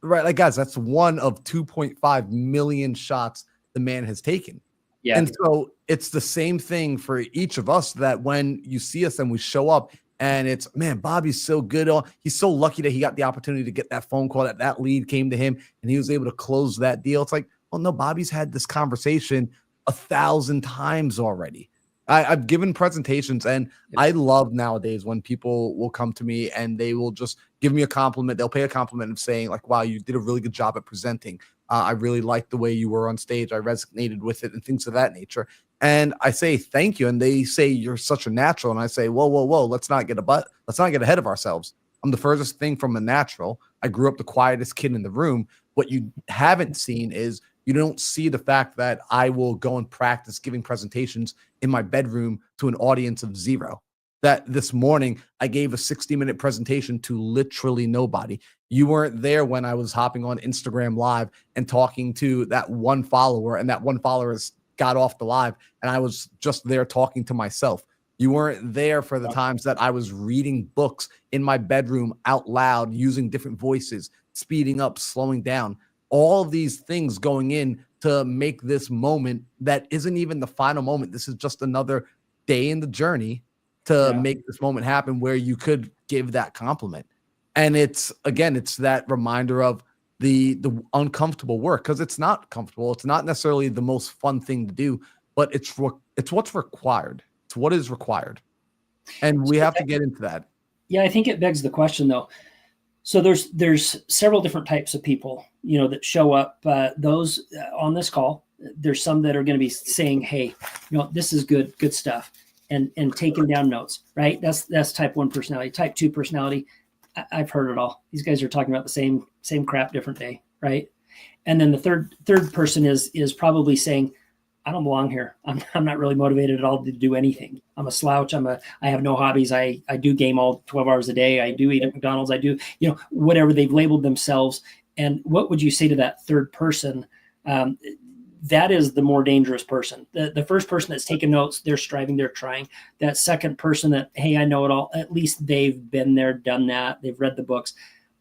right, like guys, that's one of 2.5 million shots the man has taken. Yeah. And so it's the same thing for each of us, that when you see us and we show up and it's, man, Bobby's so good. He's so lucky that he got the opportunity to get that phone call, that lead came to him and he was able to close that deal. It's like, well, no, Bobby's had this conversation 1,000 times already. I've given presentations, and I love nowadays when people will come to me and they will just give me a compliment. They'll pay a compliment of saying like, wow, you did a really good job at presenting. I really liked the way you were on stage. I resonated with it and things of that nature. And I say, thank you. And they say, you're such a natural. And I say, whoa, whoa, whoa, let's not get ahead of ourselves. I'm the furthest thing from a natural. I grew up the quietest kid in the room. What you haven't seen is you don't see the fact that I will go and practice giving presentations in my bedroom to an audience of 0. That this morning I gave a 60-minute presentation to literally nobody. You weren't there when I was hopping on Instagram Live and talking to that one follower, and that one follower got off the live, and I was just there talking to myself. You weren't there for the times that I was reading books in my bedroom out loud, using different voices, speeding up, slowing down. All of these things going in to make this moment that isn't even the final moment. This is just another day in the journey to make this moment happen where you could give that compliment. And it's that reminder of the uncomfortable work, because it's not comfortable. It's not necessarily the most fun thing to do, but it's what's required. It's what is required. And we have to get into that. Yeah, I think it begs the question though. So there's several different types of people, that show up. Those on this call, there's some that are going to be saying, "Hey, this is good stuff," and taking down notes. Right? That's type 1 personality. Type 2 personality, I've heard it all. These guys are talking about the same crap, different day. Right? And then the third person is probably saying, I don't belong here. I'm not really motivated at all to do anything. I'm a slouch. I have no hobbies. I do game all 12 hours a day. I do eat at McDonald's. I do, whatever they've labeled themselves. And what would you say to that third person? That is the more dangerous person. The first person that's taking notes, they're striving, they're trying. That second person that, hey, I know it all. At least they've been there, done that. They've read the books.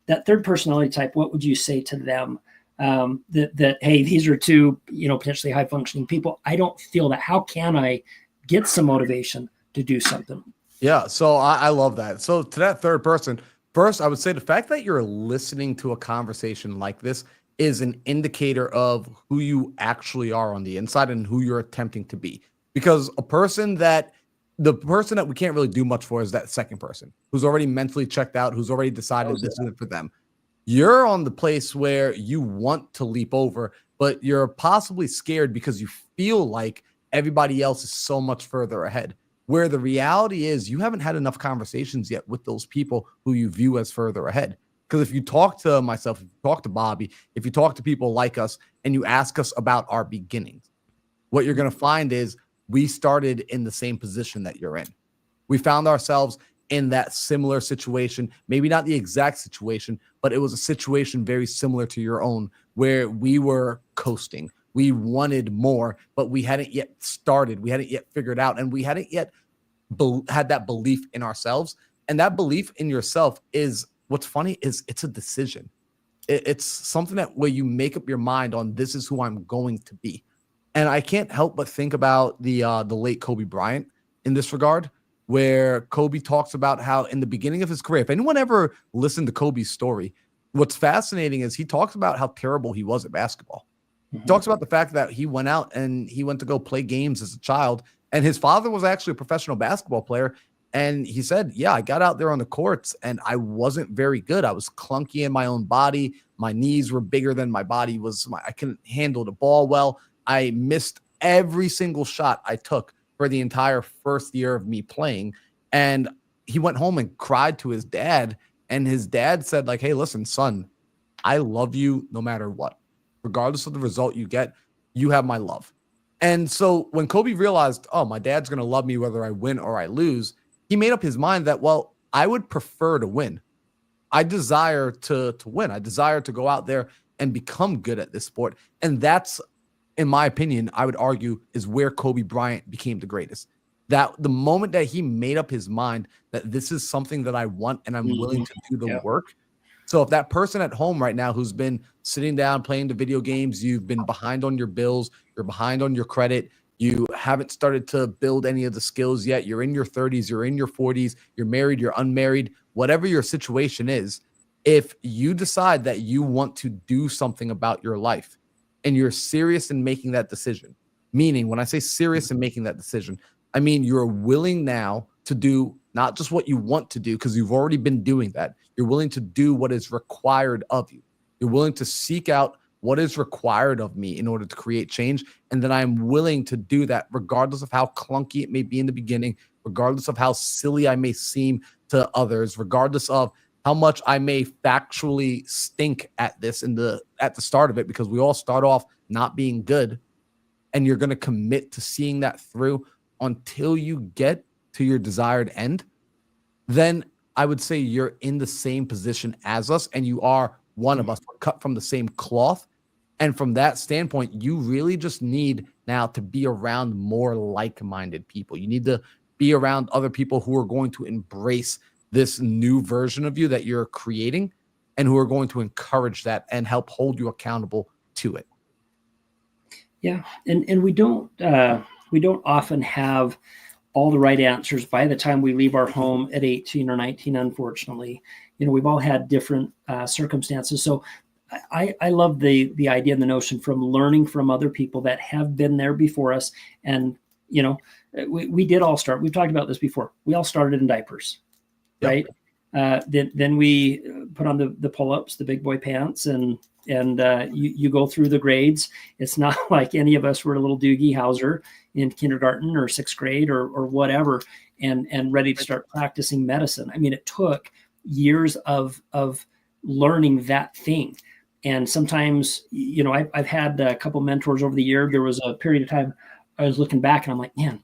That third personality type, what would you say to them? That hey, these are two potentially high functioning people. I don't feel that. How can I get some motivation to do something? Yeah, so I love that. So to that third person, first I would say the fact that you're listening to a conversation like this is an indicator of who you actually are on the inside and who you're attempting to be. Because the person that we can't really do much for is that second person who's already mentally checked out, who's already decided this isn't for them. You're on the place where you want to leap over, but you're possibly scared because you feel like everybody else is so much further ahead. Where the reality is you haven't had enough conversations yet with those people who you view as further ahead. Because if you talk to myself, if you talk to Bobby, if you talk to people like us and you ask us about our beginnings, what you're going to find is we started in the same position that you're in. We found ourselves in that similar situation, maybe not the exact situation, but it was a situation very similar to your own, where we were coasting. We wanted more, but we hadn't yet started. We hadn't yet figured out, and we hadn't yet had that belief in ourselves. And that belief in yourself is, what's funny is it's a decision. It's something that where you make up your mind on, this is who I'm going to be. And I can't help but think about the late Kobe Bryant in this regard, where Kobe talks about how in the beginning of his career, if anyone ever listened to Kobe's story, what's fascinating is he talks about how terrible he was at basketball. He talks about the fact that he went out and he went to go play games as a child, and his father was actually a professional basketball player. And he said, yeah, I got out there on the courts and I wasn't very good. I was clunky in my own body. My knees were bigger than my body was. I couldn't handle the ball well. I missed every single shot I took for the entire first year of me playing. And he went home and cried to his dad. And his dad said, like, hey, listen, son, I love you no matter what. Regardless of the result you get, you have my love. And so when Kobe realized, oh, my dad's going to love me whether I win or I lose, he made up his mind that, well, I would prefer to win. I desire to win. I desire to go out there and become good at this sport. And that's, in my opinion, I would argue, is where Kobe Bryant became the greatest. that the moment that he made up his mind that this is something that I want and I'm willing to do the work. So if that person at home right now who's been sitting down playing the video games, you've been behind on your bills, you're behind on your credit, you haven't started to build any of the skills yet, you're in your 30s, you're in your 40s, you're married, you're unmarried, whatever your situation is, if you decide that you want to do something about your life and you're serious in making that decision, meaning when I say serious in making that decision, I mean you're willing now to do not just what you want to do because you've already been doing that. You're willing to do what is required of you. You're willing to seek out what is required of me in order to create change. And then I'm willing to do that regardless of how clunky it may be in the beginning, regardless of how silly I may seem to others, regardless of how much I may factually stink at this at the start of it, because we all start off not being good. And you're going to commit to seeing that through until you get to your desired end, then I would say you're in the same position as us and you are one of us. We're cut from the same cloth. And from that standpoint, you really just need now to be around more like-minded people. You need to be around other people who are going to embrace this new version of you that you're creating and who are going to encourage that and help hold you accountable to it. Yeah. And we don't often have all the right answers by the time we leave our home at 18 or 19, unfortunately. We've all had different circumstances. So I love the idea and the notion from learning from other people that have been there before us. And, we did all start, we've talked about this before. We all started in diapers, right? Then we put on the pull-ups, the big boy pants, and you go through the grades. It's not like any of us were a little Doogie Howser in kindergarten or sixth grade or whatever, and ready to start practicing medicine. I mean, it took years of learning that thing. And sometimes, I've had a couple mentors over the year. There was a period of time I was looking back and I'm like, man,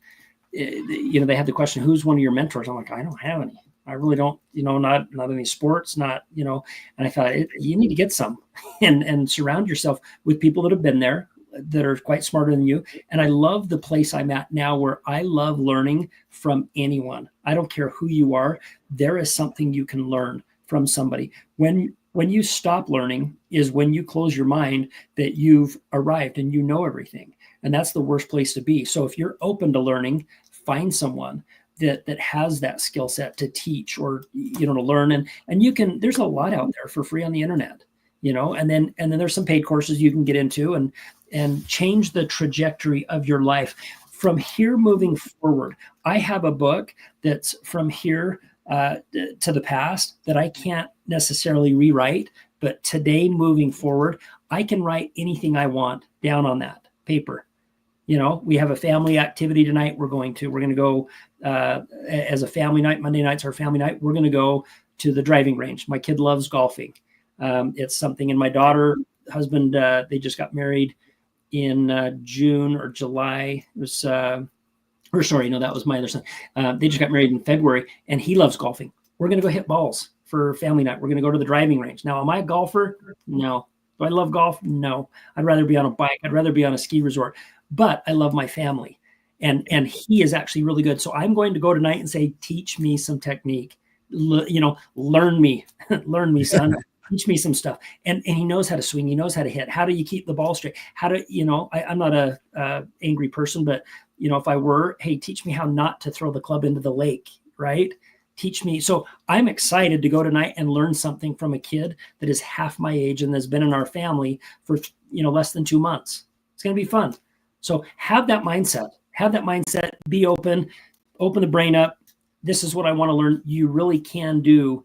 they had the question, who's one of your mentors? I'm like, I don't have any. I really don't, not any sports, not, and I thought you need to get some and surround yourself with people that have been there, that are quite smarter than you. And I love the place I'm at now where I love learning from anyone. I don't care who you are. There is something you can learn from somebody. When you stop learning is when you close your mind that you've arrived and you know everything. And that's the worst place to be. So if you're open to learning, find someone that has that skill set to teach or, to learn. And you can, there's a lot out there for free on the internet, and then there's some paid courses you can get into and change the trajectory of your life from here moving forward. I have a book that's from here to the past that I can't necessarily rewrite, but today moving forward, I can write anything I want down on that paper. We have a family activity tonight. We're going to go as a family night. Monday night's our family night. We're going to go to the driving range. My kid loves golfing. It's something, and my daughter, husband, they just got married in June or July. It was, that was my other son. They just got married in February, and he loves golfing. We're going to go hit balls for family night. We're going to go to the driving range. Now, am I a golfer? No. Do I love golf? No. I'd rather be on a bike. I'd rather be on a ski resort. But I love my family, and he is actually really good. So I'm going to go tonight and say, teach me some technique, learn me, son, teach me some stuff. And he knows how to swing. He knows how to hit. How do you keep the ball straight? How do, I'm not a angry person, but if I were, hey, teach me how not to throw the club into the lake, right? Teach me. So I'm excited to go tonight and learn something from a kid that is half my age and has been in our family for, less than 2 months. It's going to be fun. So have that mindset, be open the brain up. This is what I want to learn. You really can do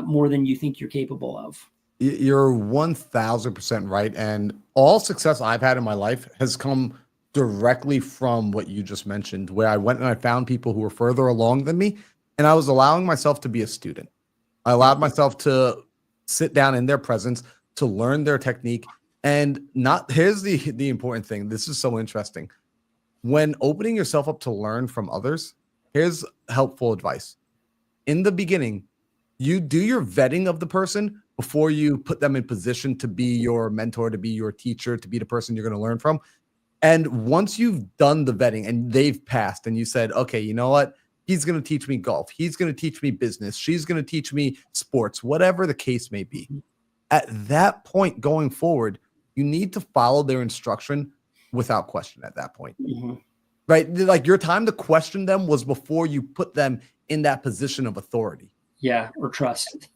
more than you think you're capable of. You're 1000% right. And all success I've had in my life has come directly from what you just mentioned, where I went and I found people who were further along than me. And I was allowing myself to be a student. I allowed myself to sit down in their presence, to learn their technique. And here's the important thing. This is so interesting. When opening yourself up to learn from others, here's helpful advice. In the beginning, you do your vetting of the person before you put them in position to be your mentor, to be your teacher, to be the person you're going to learn from. And once you've done the vetting and they've passed and you said, okay, you know what? He's going to teach me golf. He's going to teach me business. She's going to teach me sports, whatever the case may be. At that point going forward, you need to follow their instruction without question at that point. Right? Like your time to question them was before you put them in that position of authority. Yeah, or trust.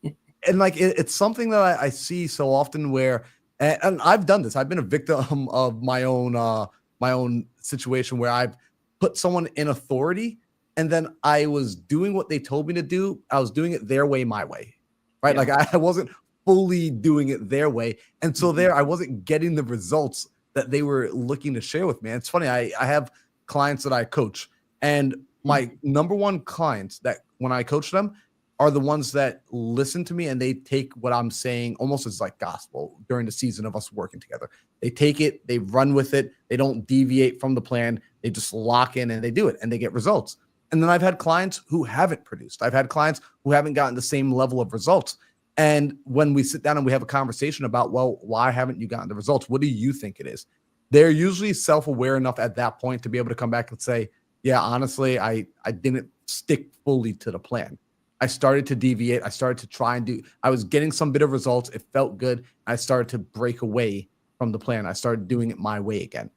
And like it's something that I see so often where, and I've done this. I've been a victim of my own situation where I've put someone in authority, and then I was doing what they told me to do. I was doing it their way, my way, right? Yeah. Like I wasn't fully doing it their way, and so there I wasn't getting the results that they were looking to share with me. And it's funny. I have clients that I coach, and my number one clients that when I coach them are the ones that listen to me and they take what I'm saying almost as like gospel during the season of us working together. They take it, they run with it. They don't deviate from the plan. They just lock in and they do it and they get results. And then I've had clients who haven't produced. I've had clients who haven't gotten the same level of results. And when we sit down and we have a conversation about, well, why haven't you gotten the results? What do you think it is? They're usually self-aware enough at that point to be able to come back and say, yeah, honestly, I didn't stick fully to the plan. I started to deviate. I started to try and I was getting some bit of results. It felt good. I started to break away from the plan. I started doing it my way again.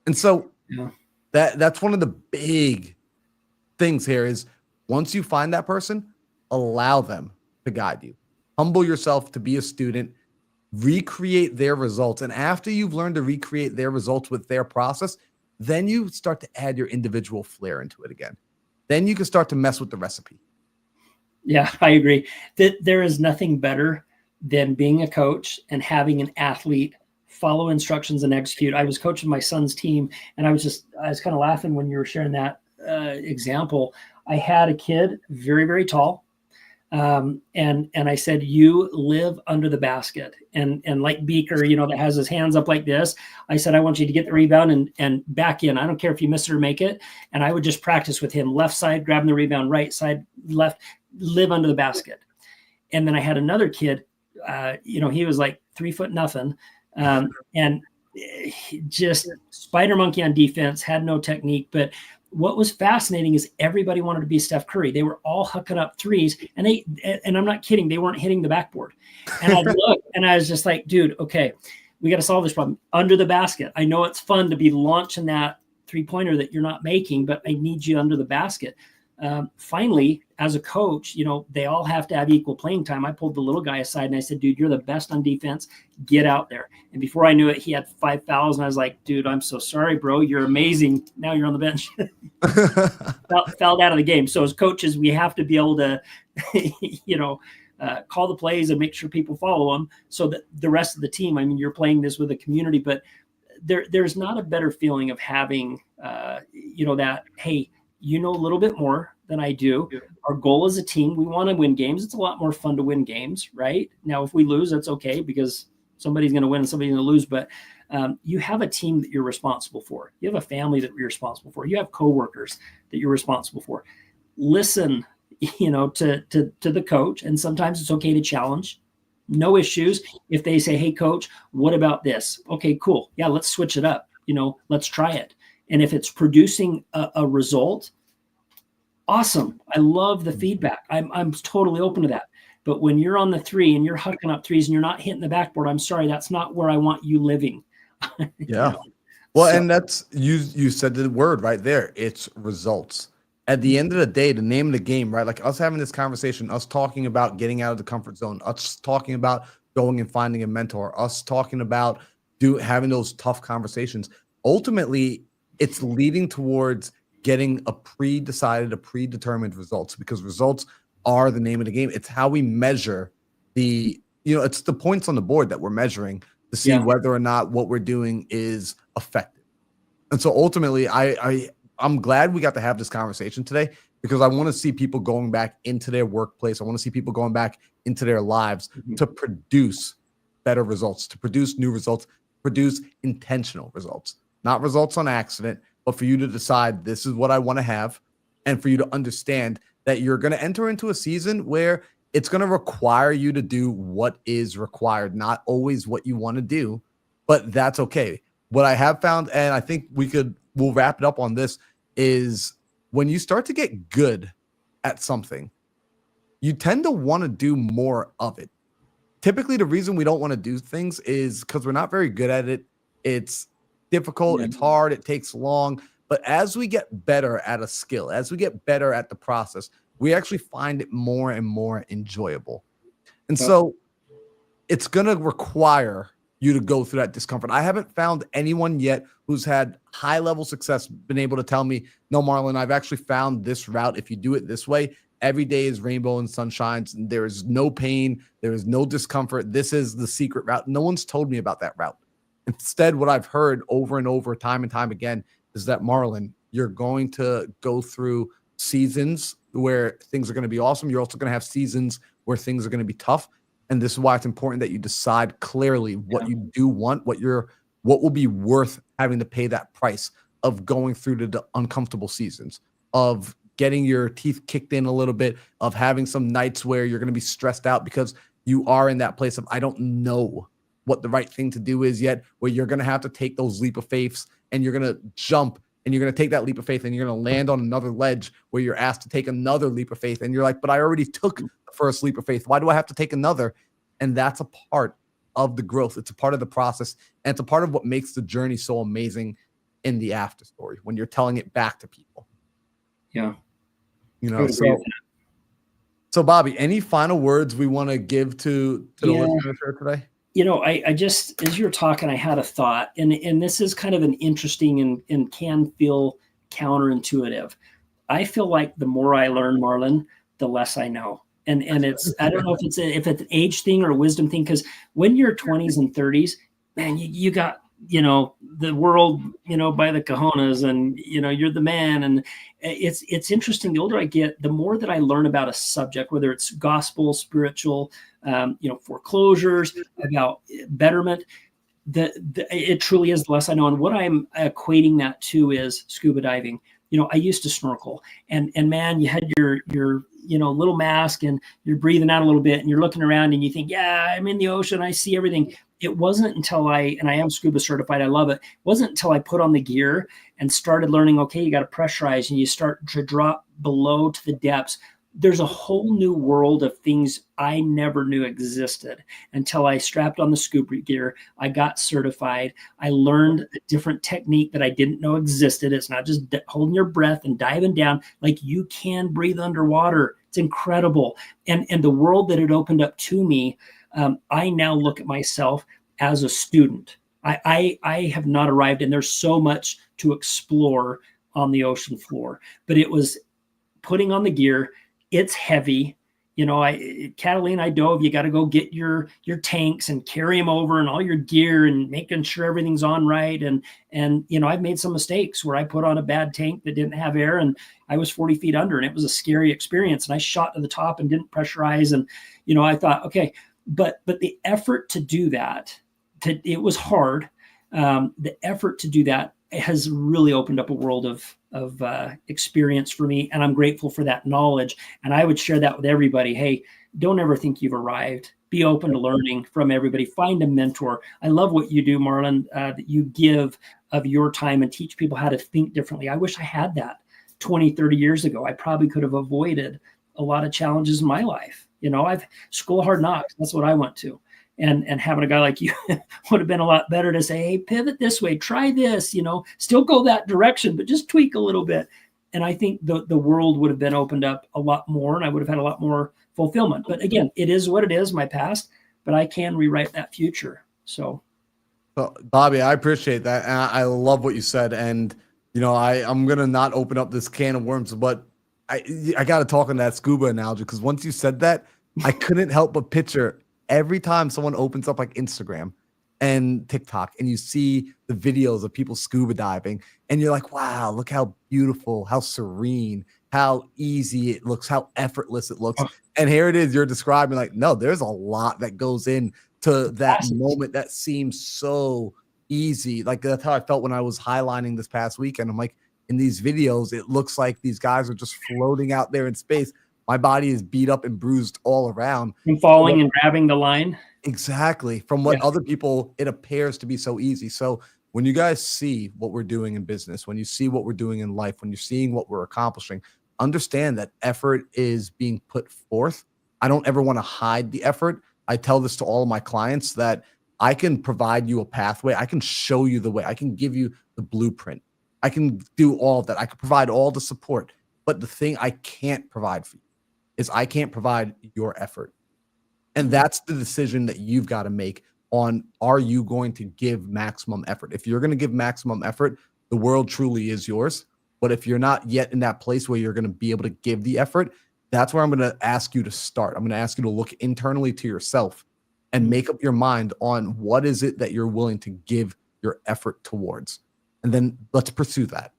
And so that's one of the big things here is once you find that person, allow them to guide you. Humble yourself to be a student, recreate their results. And after you've learned to recreate their results with their process, then you start to add your individual flair into it again. Then you can start to mess with the recipe. Yeah, I agree that there is nothing better than being a coach and having an athlete follow instructions and execute. I was coaching my son's team and I was kind of laughing when you were sharing that example. I had a kid very, very tall. And I said, you live under the basket and like Beaker, that has his hands up like this. I said, I want you to get the rebound and back in. I don't care if you miss it or make it. And I would just practice with him, left side, grabbing the rebound, right side, left, live under the basket. And then I had another kid, he was like 3 foot nothing. And just spider monkey on defense, had no technique, but what was fascinating is everybody wanted to be Steph Curry. They were all hucking up threes and I'm not kidding. They weren't hitting the backboard. And I looked and I was just like, dude, okay, we got to solve this problem under the basket. I know it's fun to be launching that 3-pointer that you're not making, but I need you under the basket. Finally, as a coach, they all have to have equal playing time. I pulled the little guy aside and I said, dude, you're the best on defense. Get out there. And before I knew it, he had 5 fouls. And I was like, dude, I'm so sorry, bro. You're amazing. Now you're on the bench. Fell out of the game. So as coaches, we have to be able to, call the plays and make sure people follow them so that the rest of the team, you're playing this with a community, but there's not a better feeling of having, that, hey, a little bit more than I do. Yeah. Our goal as a team, we want to win games. It's a lot more fun to win games, right? Now, if we lose, that's okay because somebody's going to win and somebody's going to lose. But you have a team that you're responsible for. You have a family that you're responsible for. You have coworkers that you're responsible for. Listen, to the coach. And sometimes it's okay to challenge. No issues. If they say, hey, coach, what about this? Okay, cool. Yeah, let's switch it up. Let's try it. And if it's producing a result, awesome. I love the feedback. I'm totally open to that. But when you're on the 3 and you're hucking up threes and you're not hitting the backboard, I'm sorry, that's not where I want you living. Yeah. Well, and that's you said the word right there. It's results. At the end of the day, the name of the game, right? Like us having this conversation, us talking about getting out of the comfort zone, us talking about going and finding a mentor, us talking about having those tough conversations. Ultimately, it's leading towards getting a predetermined results because results are the name of the game. It's how we measure it's the points on the board that we're measuring to see whether or not what we're doing is effective. And so ultimately, I'm glad we got to have this conversation today because I want to see people going back into their workplace. I want to see people going back into their lives to produce better results, to produce new results, produce intentional results. Not results on accident, but for you to decide this is what I want to have and for you to understand that you're going to enter into a season where it's going to require you to do what is required, not always what you want to do, but that's okay. what I have found, and I think we'll wrap it up on this, is when you start to get good at something, you tend to want to do more of it. Typically, the reason we don't want to do things is because we're not very good at it. It's difficult, it's hard, it takes long. But as we get better at a skill, as we get better at the process, we actually find it more and more enjoyable. And so it's going to require you to go through that discomfort. I haven't found anyone yet who's had high level success been able to tell me, no, Marlon, I've actually found this route. If you do it this way, every day is rainbow and sunshines. And there is no pain. There is no discomfort. This is the secret route. No one's told me about that route. Instead, what I've heard over and over, time and time again, is that, Marlon, you're going to go through seasons where things are going to be awesome. You're also going to have seasons where things are going to be tough. And this is why it's important that you decide clearly what you do want, what will be worth having to pay that price of going through the uncomfortable seasons, of getting your teeth kicked in a little bit, of having some nights where you're going to be stressed out because you are in that place of, I don't know what the right thing to do is yet, where you're going to have to take those leap of faiths and you're going to jump and you're going to take that leap of faith and you're going to land on another ledge where you're asked to take another leap of faith. And you're like, but I already took the first leap of faith. Why do I have to take another? And that's a part of the growth. It's a part of the process. And it's a part of what makes the journey so amazing in the after story when you're telling it back to people. Yeah. You know, so Bobby, any final words we want to give to the listeners here today? You know, I just, as you were talking, I had a thought, and this is kind of an interesting and can feel counterintuitive. I feel like the more I learn, Marlon, the less I know. And it's, I don't know if it's an age thing or a wisdom thing, because when you're 20s and 30s, man, you got, you know, the world, you know, by the cojones, and, you know, you're the man. And it's interesting. The older I get, the more that I learn about a subject, whether it's gospel, spiritual, you know, foreclosures, about betterment, it truly is the less I know. And what I'm equating that to is scuba diving. You know, I used to snorkel, and man, you had your you know, little mask, and you're breathing out a little bit, and you're looking around, and you think, yeah, I'm in the ocean, I see everything. It wasn't until and I am scuba certified, I love it. It wasn't until I put on the gear and started learning, okay, you got to pressurize, and you start to drop below to the depths. There's a whole new world of things I never knew existed until I strapped on the scuba gear. I got certified. I learned a different technique that I didn't know existed. It's not just holding your breath and diving down. Like, you can breathe underwater. It's incredible. And the world that it opened up to me, I now look at myself as a student. I have not arrived, and there's so much to explore on the ocean floor. But it was putting on the gear. It's heavy. You know, Catalina, I dove, you got to go get your tanks and carry them over, and all your gear, and making sure everything's on right. And, you know, I've made some mistakes where I put on a bad tank that didn't have air, and I was 40 feet under, and it was a scary experience. And I shot to the top and didn't pressurize. And, you know, I thought, okay, but the effort to do that, it was hard. The effort to do that has really opened up a world of experience for me. And I'm grateful for that knowledge. And I would share that with everybody. Hey, don't ever think you've arrived. Be open to learning from everybody. Find a mentor. I love what you do, Marlon, that you give of your time and teach people how to think differently. I wish I had that 20, 30 years ago. I probably could have avoided a lot of challenges in my life. You know, school of hard knocks. That's what I went to. And having a guy like you would have been a lot better to say, hey, pivot this way, try this, you know, still go that direction, but just tweak a little bit. And I think the world would have been opened up a lot more, and I would have had a lot more fulfillment. But again, it is what it is, my past, but I can rewrite that future. So. Well, Bobby, I appreciate that. And I love what you said. And, you know, I'm going to not open up this can of worms, but I got to talk on that scuba analogy, because once you said that, I couldn't help but picture every time someone opens up like Instagram and TikTok and you see the videos of people scuba diving, and you're like, wow, look how beautiful, how serene, how easy it looks, how effortless it looks. And here it is, you're describing like, no, there's a lot that goes into that moment that seems so easy. Like, that's how I felt when I was highlining this past weekend. I'm like, in these videos, it looks like these guys are just floating out there in space. My body is beat up and bruised all around. And falling and grabbing the line. Exactly. From what other people, it appears to be so easy. So when you guys see what we're doing in business, when you see what we're doing in life, when you're seeing what we're accomplishing, understand that effort is being put forth. I don't ever want to hide the effort. I tell this to all of my clients that I can provide you a pathway. I can show you the way. I can give you the blueprint. I can do all of that. I can provide all the support. But the thing I can't provide for you is I can't provide your effort. And that's the decision that you've got to make on, are you going to give maximum effort? If you're going to give maximum effort, the world truly is yours. But if you're not yet in that place where you're going to be able to give the effort, that's where I'm going to ask you to start. I'm going to ask you to look internally to yourself and make up your mind on what is it that you're willing to give your effort towards. And then let's pursue that.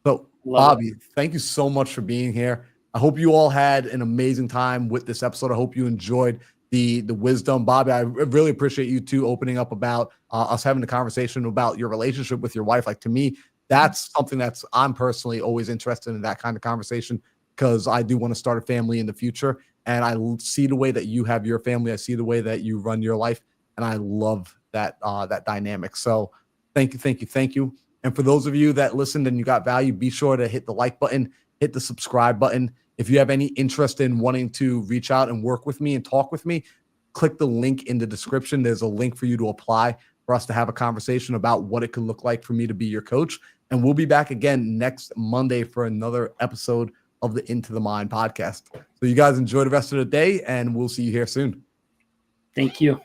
So, Bobby, thank you so much for being here. I hope you all had an amazing time with this episode. I hope you enjoyed the wisdom. Bobby, I really appreciate you too opening up about us having a conversation about your relationship with your wife. Like, to me, that's something I'm personally always interested in, that kind of conversation, because I do want to start a family in the future. And I see the way that you have your family. I see the way that you run your life. And I love that dynamic. So thank you. And for those of you that listened and you got value, be sure to hit the like button, hit the subscribe button. If you have any interest in wanting to reach out and work with me and talk with me, click the link in the description. There's a link for you to apply for us to have a conversation about what it could look like for me to be your coach. And we'll be back again next Monday for another episode of the Into the Mind podcast. So you guys enjoy the rest of the day, and we'll see you here soon. Thank you.